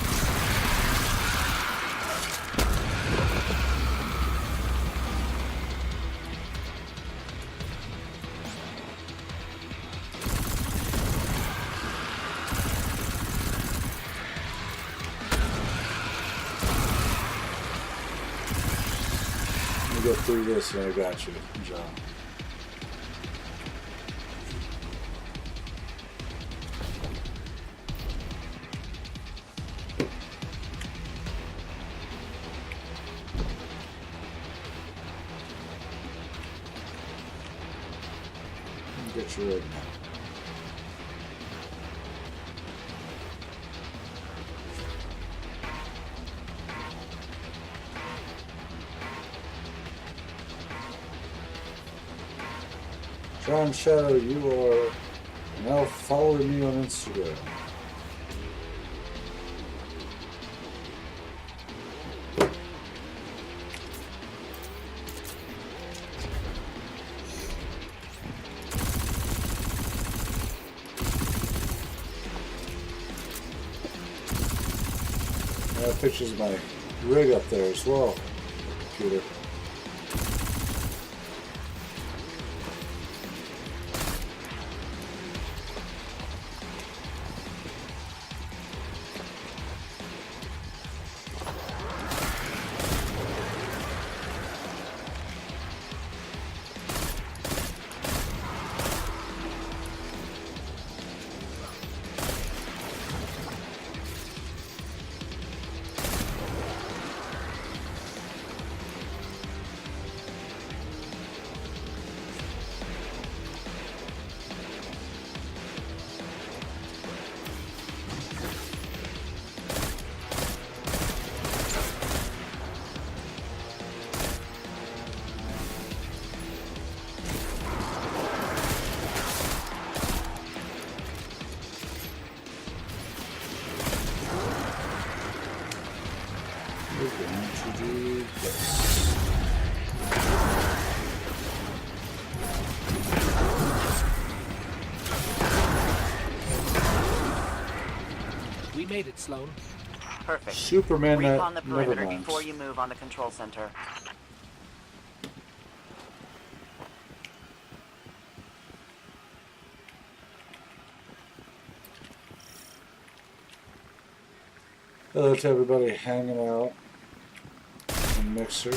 Go through this and I got you, John. Get you right now. John Shadow, you are now following me on Instagram. I have pictures of my rig up there as well, computer. made it, Sloan. Perfect. Superman Recon the that never perimeter minds. before you move on the control center. Hello to everybody hanging out in Mixer.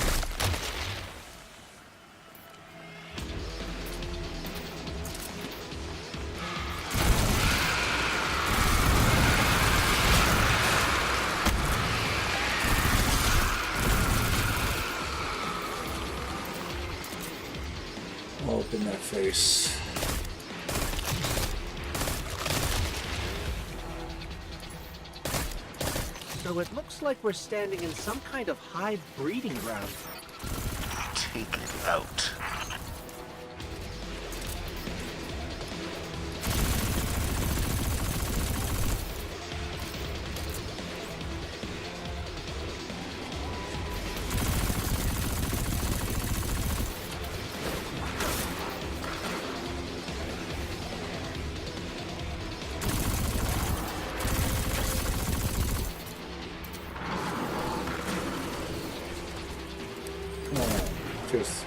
Open that face. So it looks like we're standing in some kind of hive breeding ground. Take it out. Just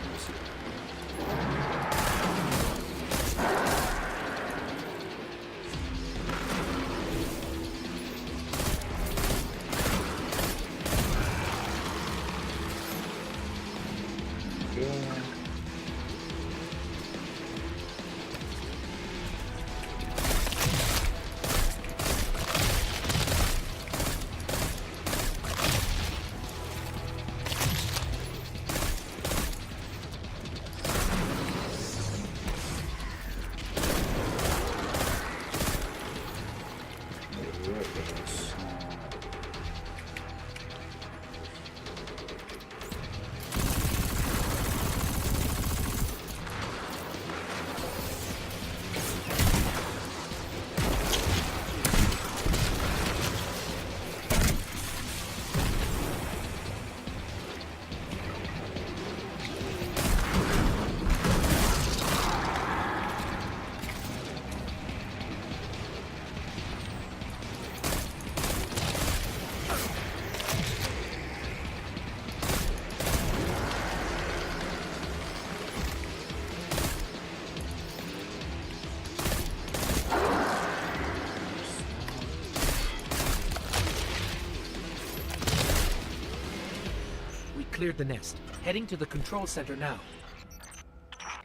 Cleared the nest. Heading to the control center now.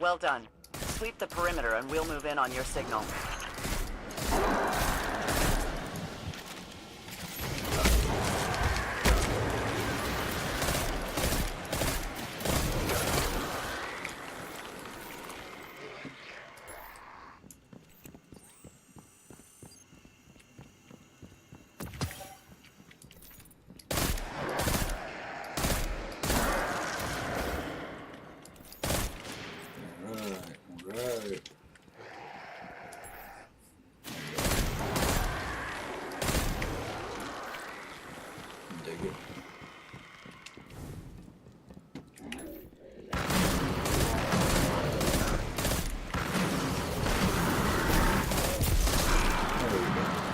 Well done. Sweep the perimeter and we'll move in on your signal. right. Dig it. There we go.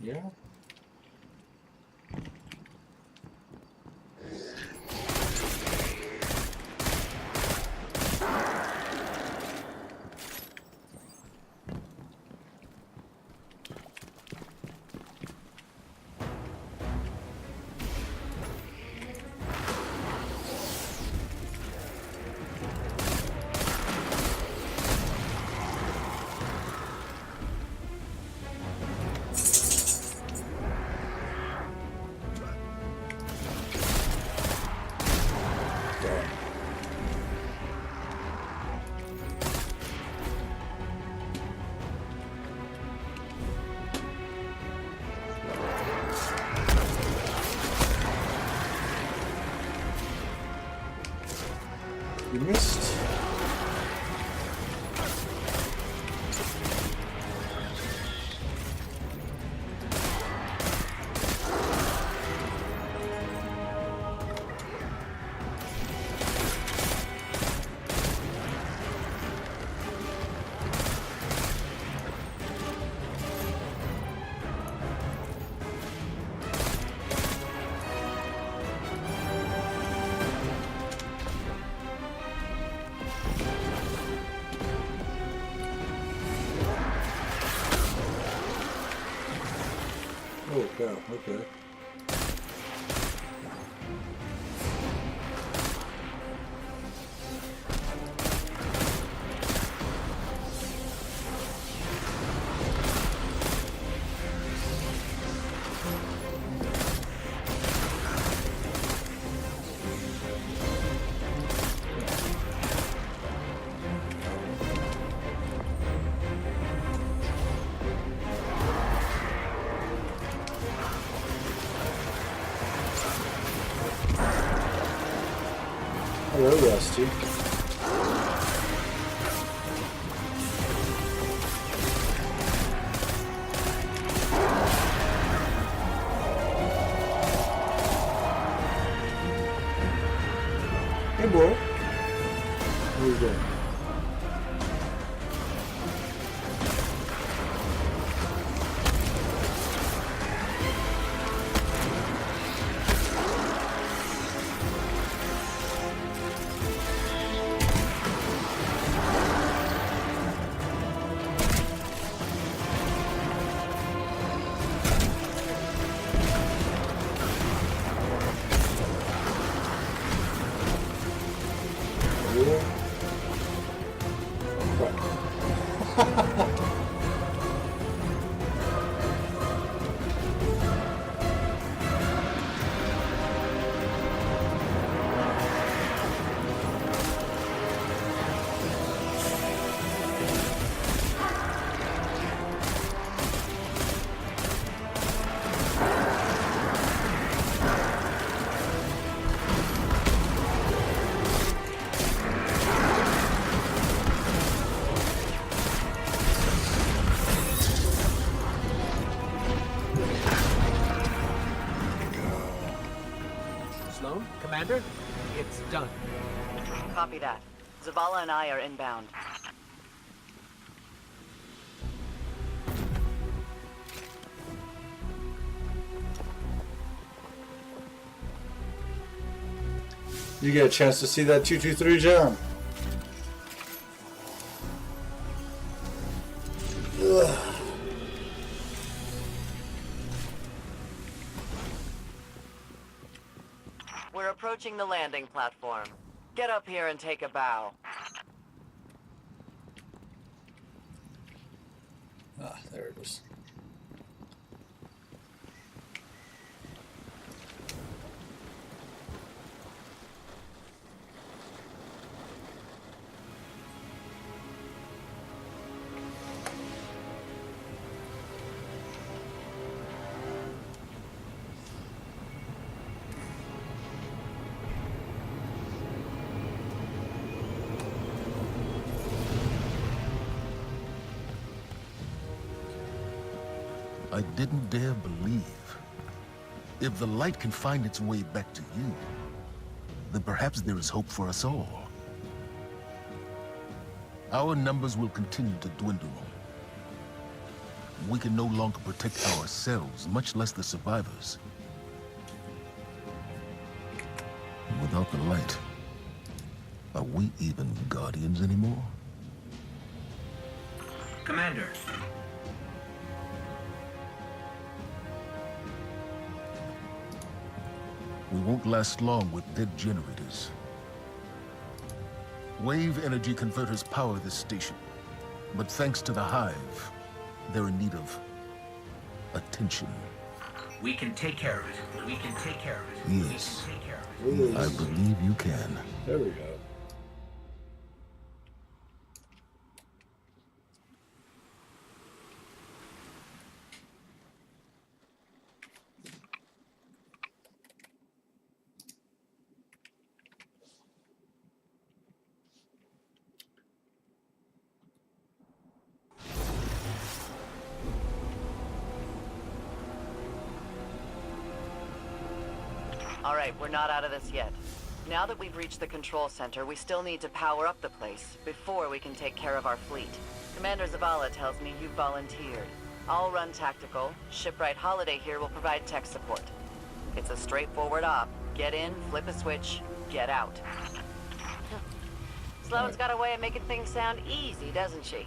Yeah. You missed. Oh, cow. Okay. Hello, Rusty. Hey, boy. How you doing? Sloan? Commander? It's done. Copy that. Zavala and I are inbound. You get a chance to see that 223, John. Ugh. We're approaching the landing platform. Get up here and take a bow. Ah, there it is. I didn't dare believe. If the light can find its way back to you, then perhaps there is hope for us all. Our numbers will continue to dwindle. We can no longer protect ourselves, much less the survivors. Without the light, are we even Guardians anymore? Commander. We won't last long with dead generators. Wave energy converters power this station. But thanks to the Hive, they're in need of attention. We can take care of it. We can take care of it. Yes, We can take care of it. I believe you can. There we go. All right, we're not out of this yet. Now that we've reached the control center, we still need to power up the place before we can take care of our fleet. Commander Zavala tells me you volunteered. I'll run tactical. Shipwright Holiday here will provide tech support. It's a straightforward op. Get in, flip a switch, get out. Sloan's got a way of making things sound easy, doesn't she?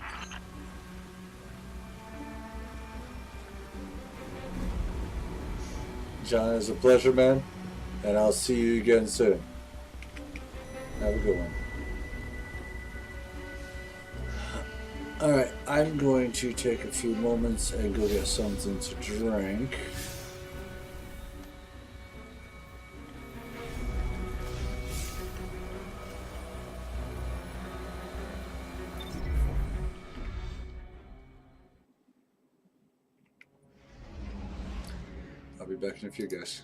John, it's a pleasure, man. And I'll see you again soon. Have a good one. Alright, I'm going to take a few moments and go get something to drink. I'll be back in a few, guys.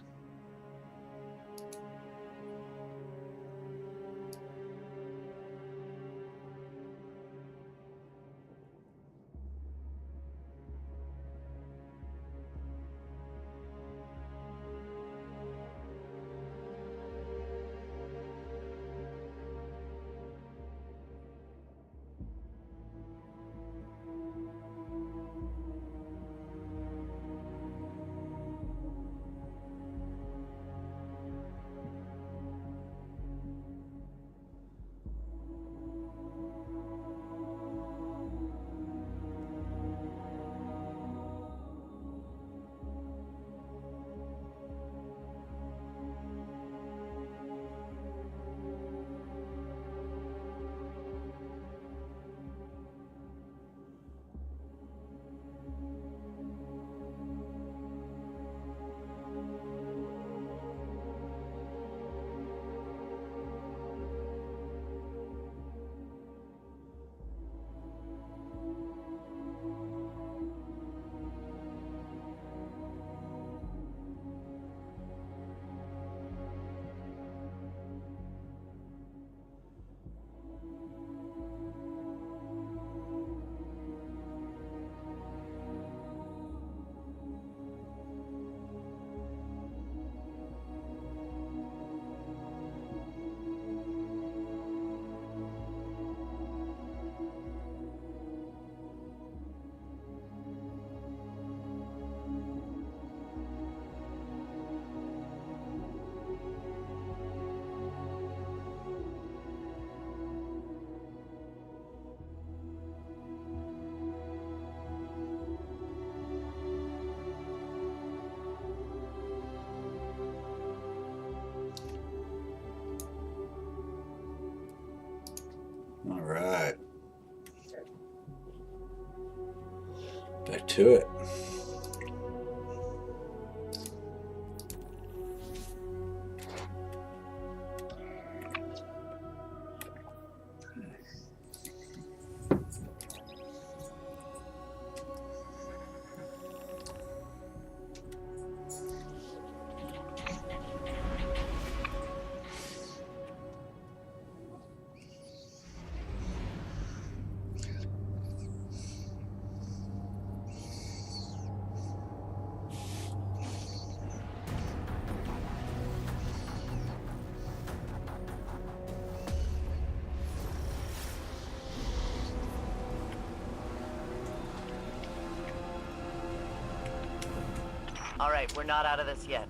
All right. Back to it. Alright, we're not out of this yet.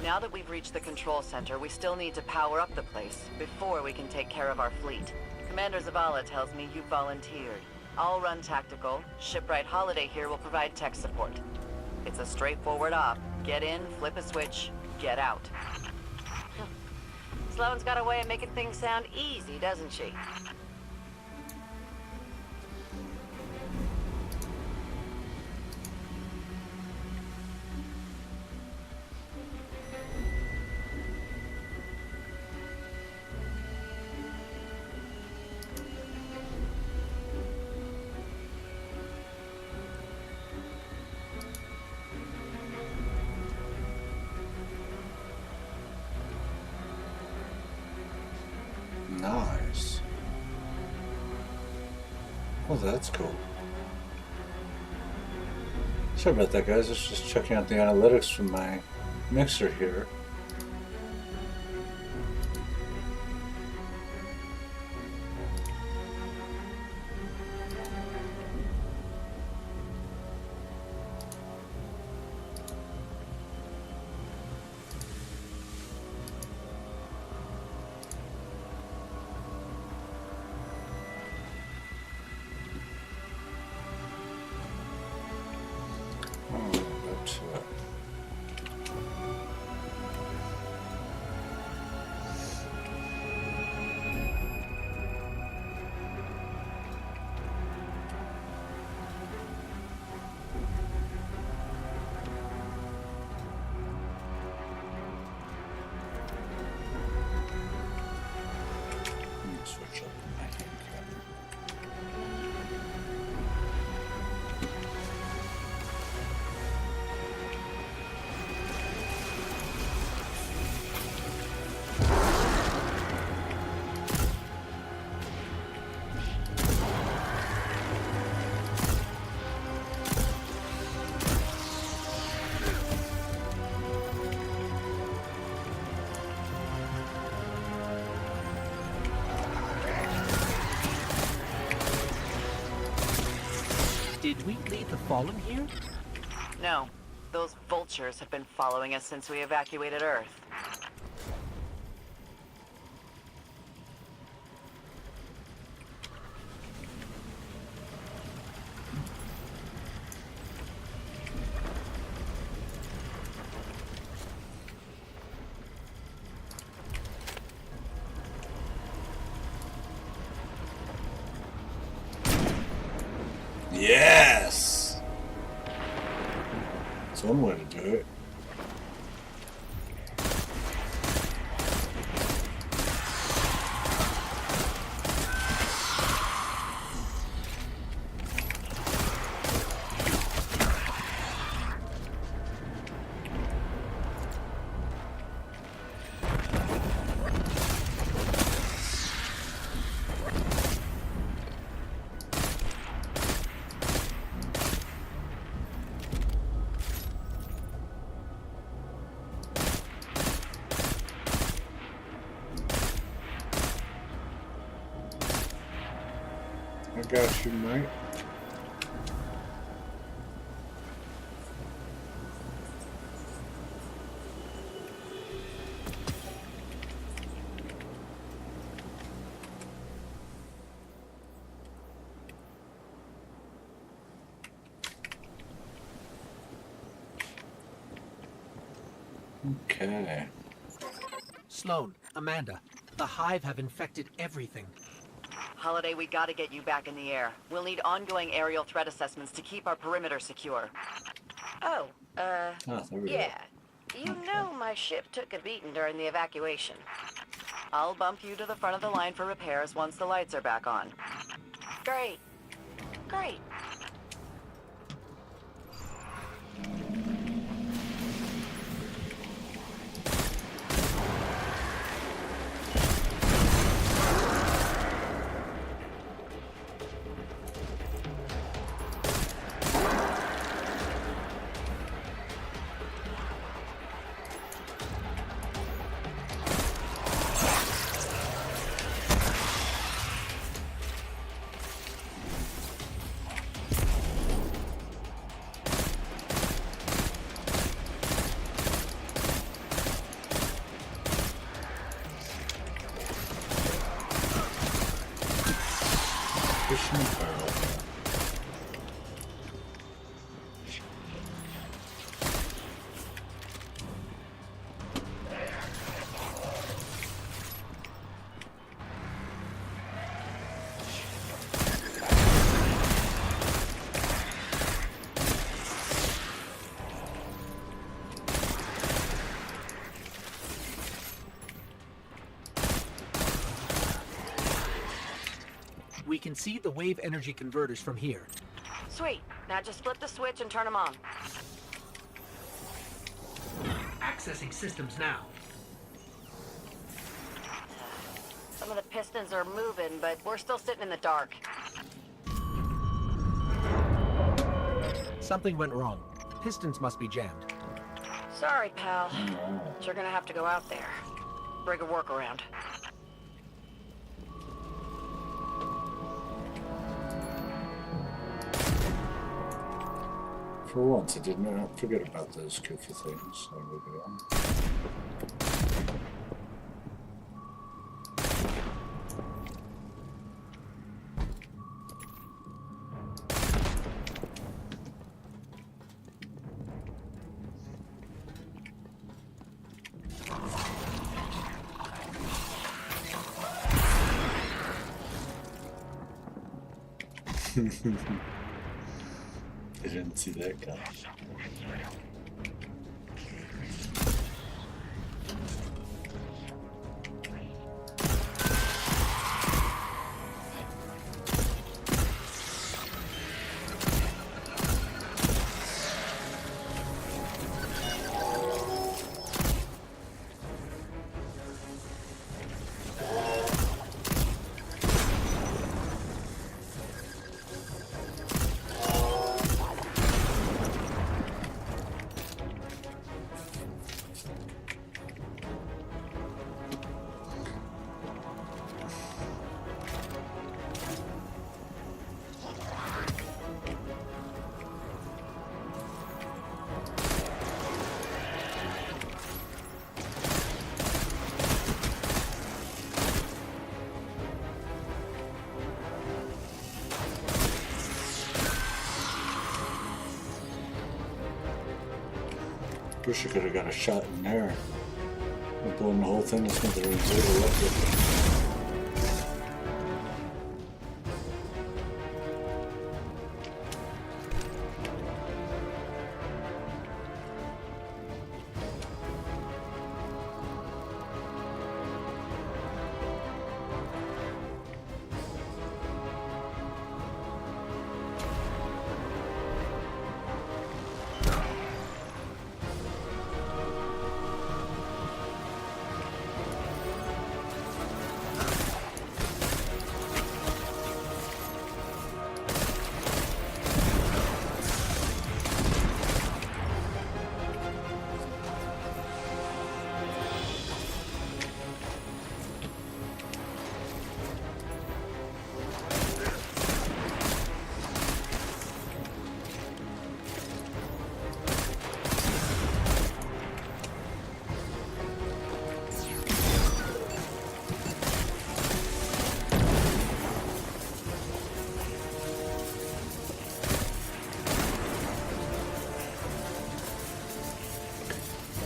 Now that we've reached the control center, we still need to power up the place before we can take care of our fleet. Commander Zavala tells me you volunteered. I'll run tactical. Shipwright Holiday here will provide tech support. It's a straightforward op. Get in, flip a switch, get out. Sloane's got a way of making things sound easy, doesn't she? Nice. Well, that's cool. Sorry about that, guys. I was just checking out the analytics from my mixer here. Fallen here? No. Those vultures have been following us since we evacuated Earth. Yes! That's one way to do it. I got you, mate. Okay. Sloan, Amanda, the Hive have infected everything. Holiday, we gotta get you back in the air. We'll need ongoing aerial threat assessments to keep our perimeter secure. Oh, Oh, there we go. yeah. You know my ship took a beating during the evacuation. I'll bump you to the front of the line for repairs once the lights are back on. Great. Great. Fishing barrel. We can see the wave energy converters from here. Sweet. Now just flip the switch and turn them on. Accessing systems now. Some of the pistons are moving, but we're still sitting in the dark. Something went wrong. Pistons must be jammed. Sorry, pal. But you're gonna have to go out there. Bring a workaround. For once, I did not forget about those goofy things. There we go. I didn't see that coming. Wish I could have got a shot in there. I'm blowing the whole thing. That's not the electric.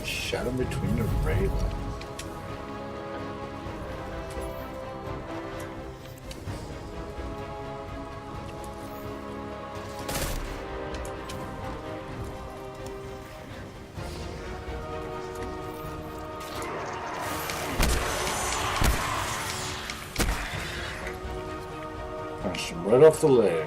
Shot him between the railings. Punched him right off the ledge.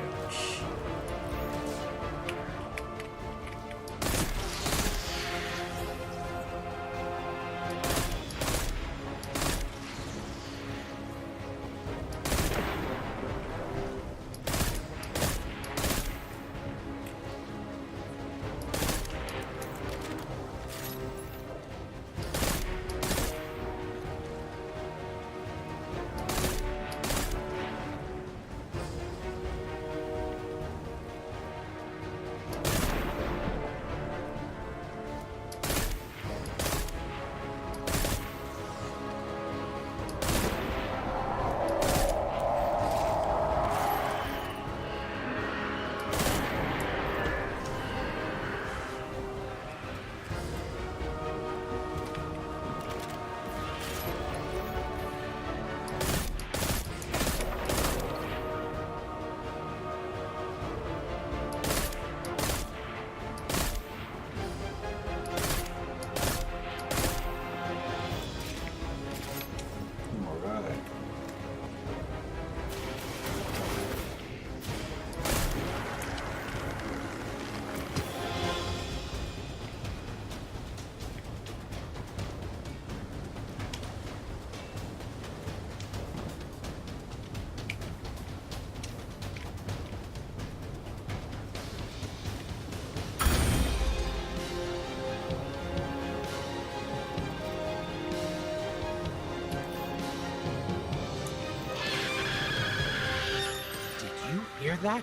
Hear that?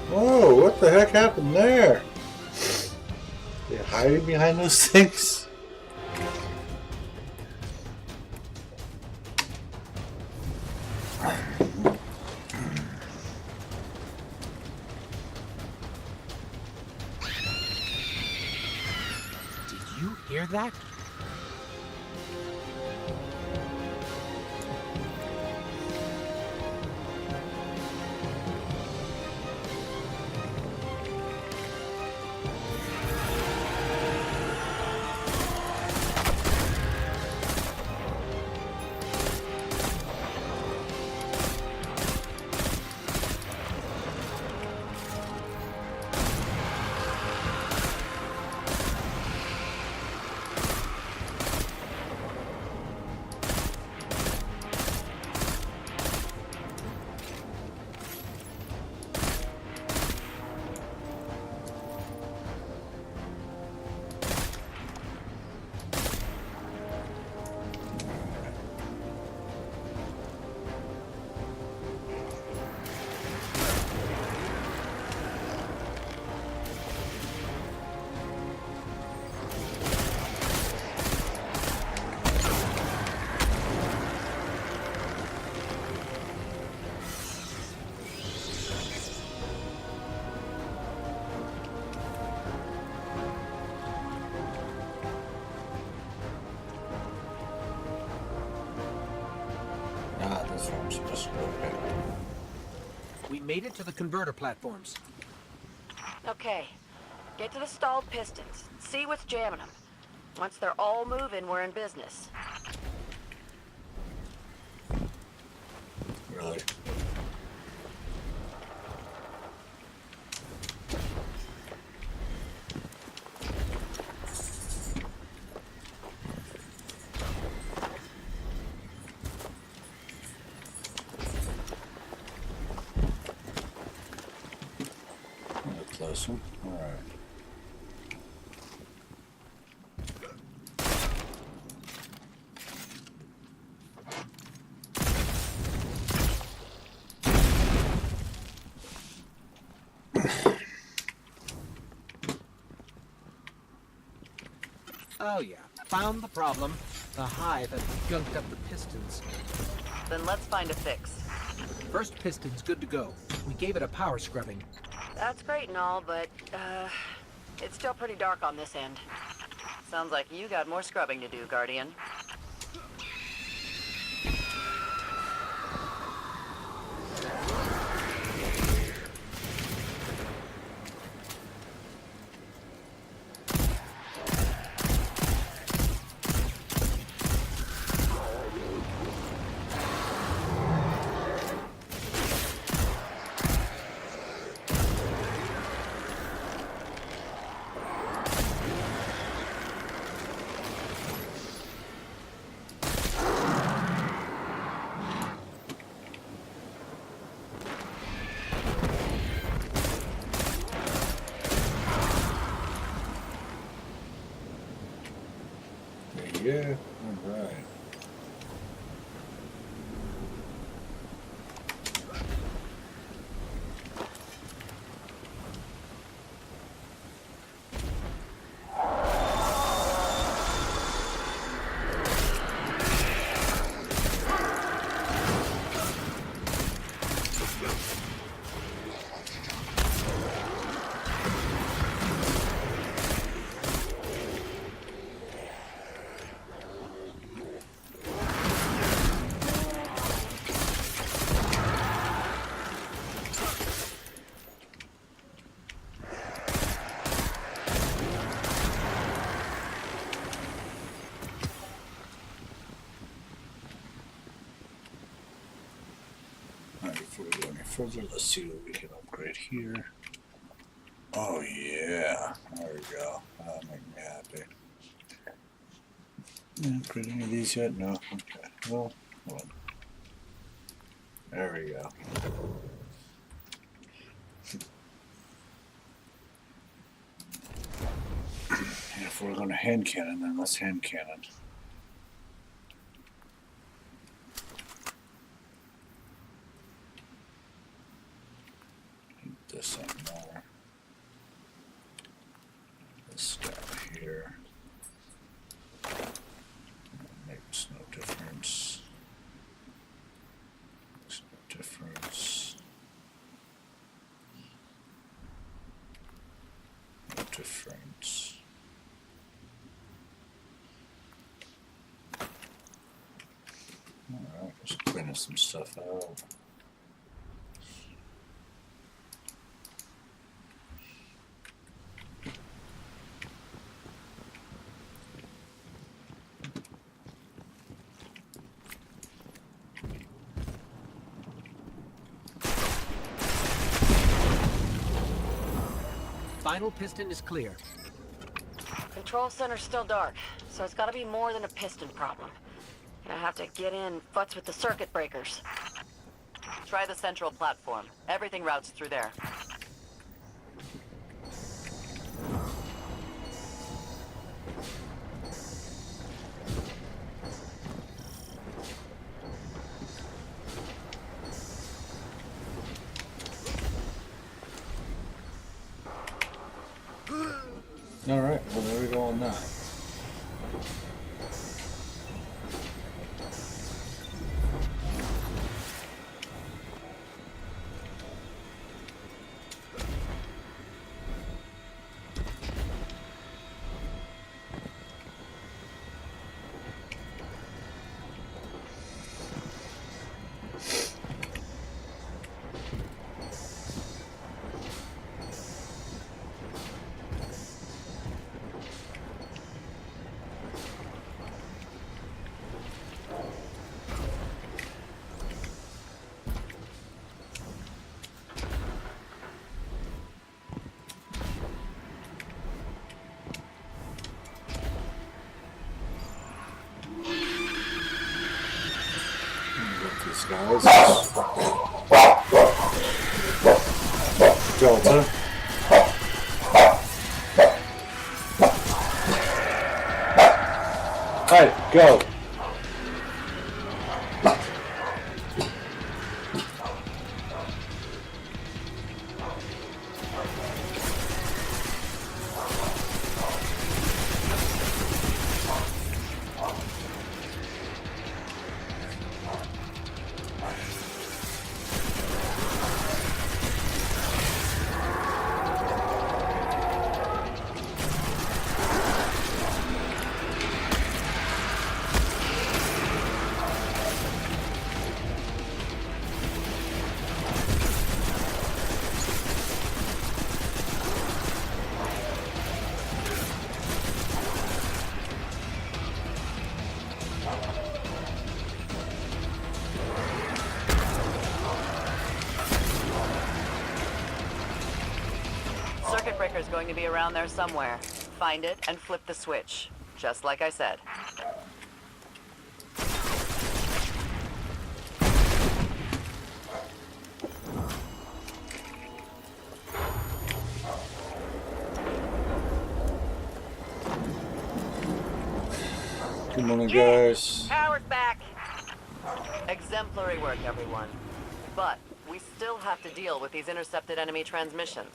Whoa, what the heck happened there? They hiding behind those things? Did you hear that? Okay. We made it to the converter platforms. Okay. Get to the stalled pistons. See what's jamming them. Once they're all moving, we're in business. Really? A close one. All right. Oh yeah, found the problem. The hive had gunked up the pistons. Then let's find a fix. First piston's good to go. We gave it a power scrubbing. That's great and all, but, it's still pretty dark on this end. Sounds like you got more scrubbing to do, Guardian. Yeah, all right. Before we go any further, let's see what we can upgrade here. Oh yeah, there we go. That'll make me happy. Upgrade any of these yet? No. Okay. Well, hold on. There we go. And if we're going to hand cannon, then let's hand cannon. This on more. This guy here. Makes no difference. Makes no difference. No difference. Alright, just cleaning some stuff out. Final piston is clear. Control center's still dark, so it's gotta be more than a piston problem. Gonna have to get in, futz with the circuit breakers. Try the central platform. Everything routes through there. Alright, well there we go on that. guys. Delta. Alright, go. Circuit breaker's going to be around there somewhere. Find it and flip the switch. Just like I said. Good morning, guys. Power's back. Exemplary work, everyone. But we still have to deal with these intercepted enemy transmissions.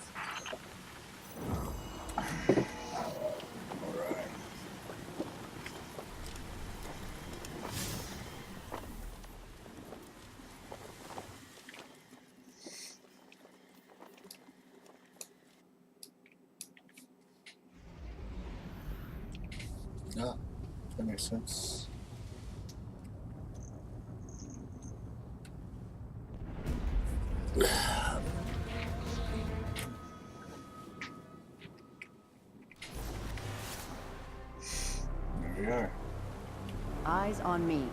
Yeah, that makes sense. There we are. Eyes on me.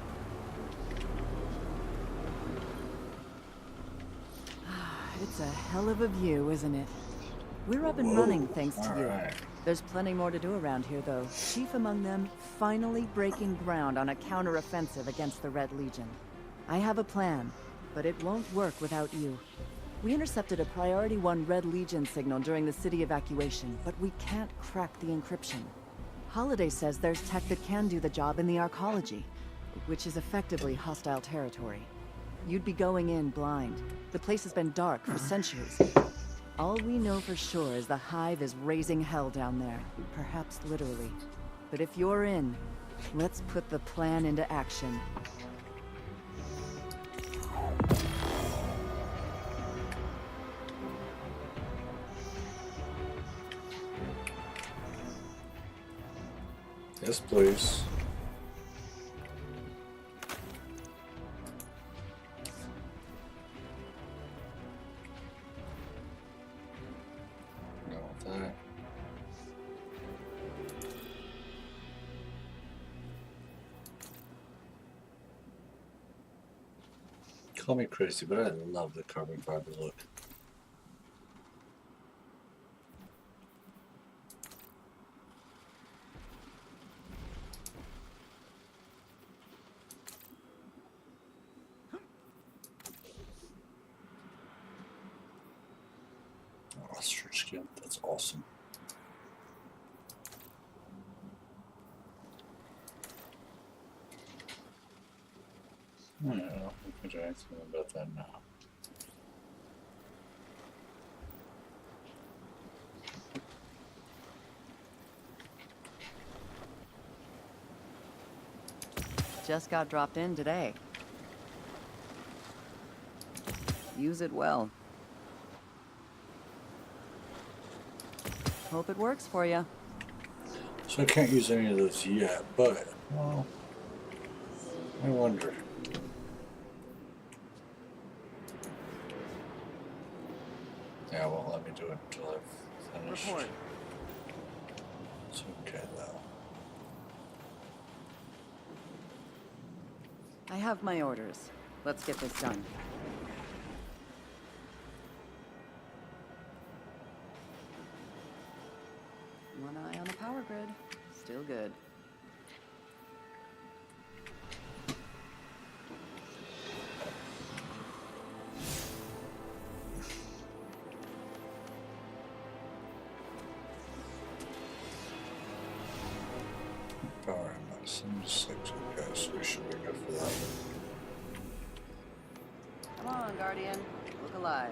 It's a hell of a view, isn't it? We're up and running thanks to you. Alright. There's plenty more to do around here, though. Chief among them, finally breaking ground on a counteroffensive against the Red Legion. I have a plan, but it won't work without you. We intercepted a Priority 1 Red Legion signal during the city evacuation, but we can't crack the encryption. Holiday says there's tech that can do the job in the arcology, which is effectively hostile territory. You'd be going in blind. The place has been dark for centuries. All we know for sure is the Hive is raising hell down there, perhaps literally. But if you're in, let's put the plan into action. Yes, please. Go with that. Call me crazy, but I love the carbon fiber look. Ostrich skin, that's awesome. I don't know, we can do anything about that now. Just got dropped in today. Use it well. Hope it works for you. So I can't use any of those yet, but, well, I wonder. Yeah, it won't let me do it until I've finished. Report. It's okay, though. I have my orders. Let's get this done. One eye on the power grid. Still good. 6, okay, so we should be good for that. Come on, Guardian. Look alive.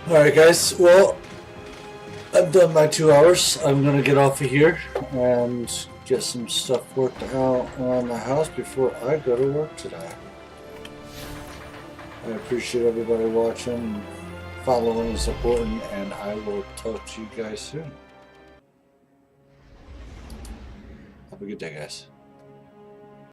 Alright guys, well, I've done my 2 hours. I'm gonna get off of here and get some stuff worked out on the house before I go to work today. I appreciate everybody watching, following, and supporting, and I will talk to you guys soon. Have a good day, guys.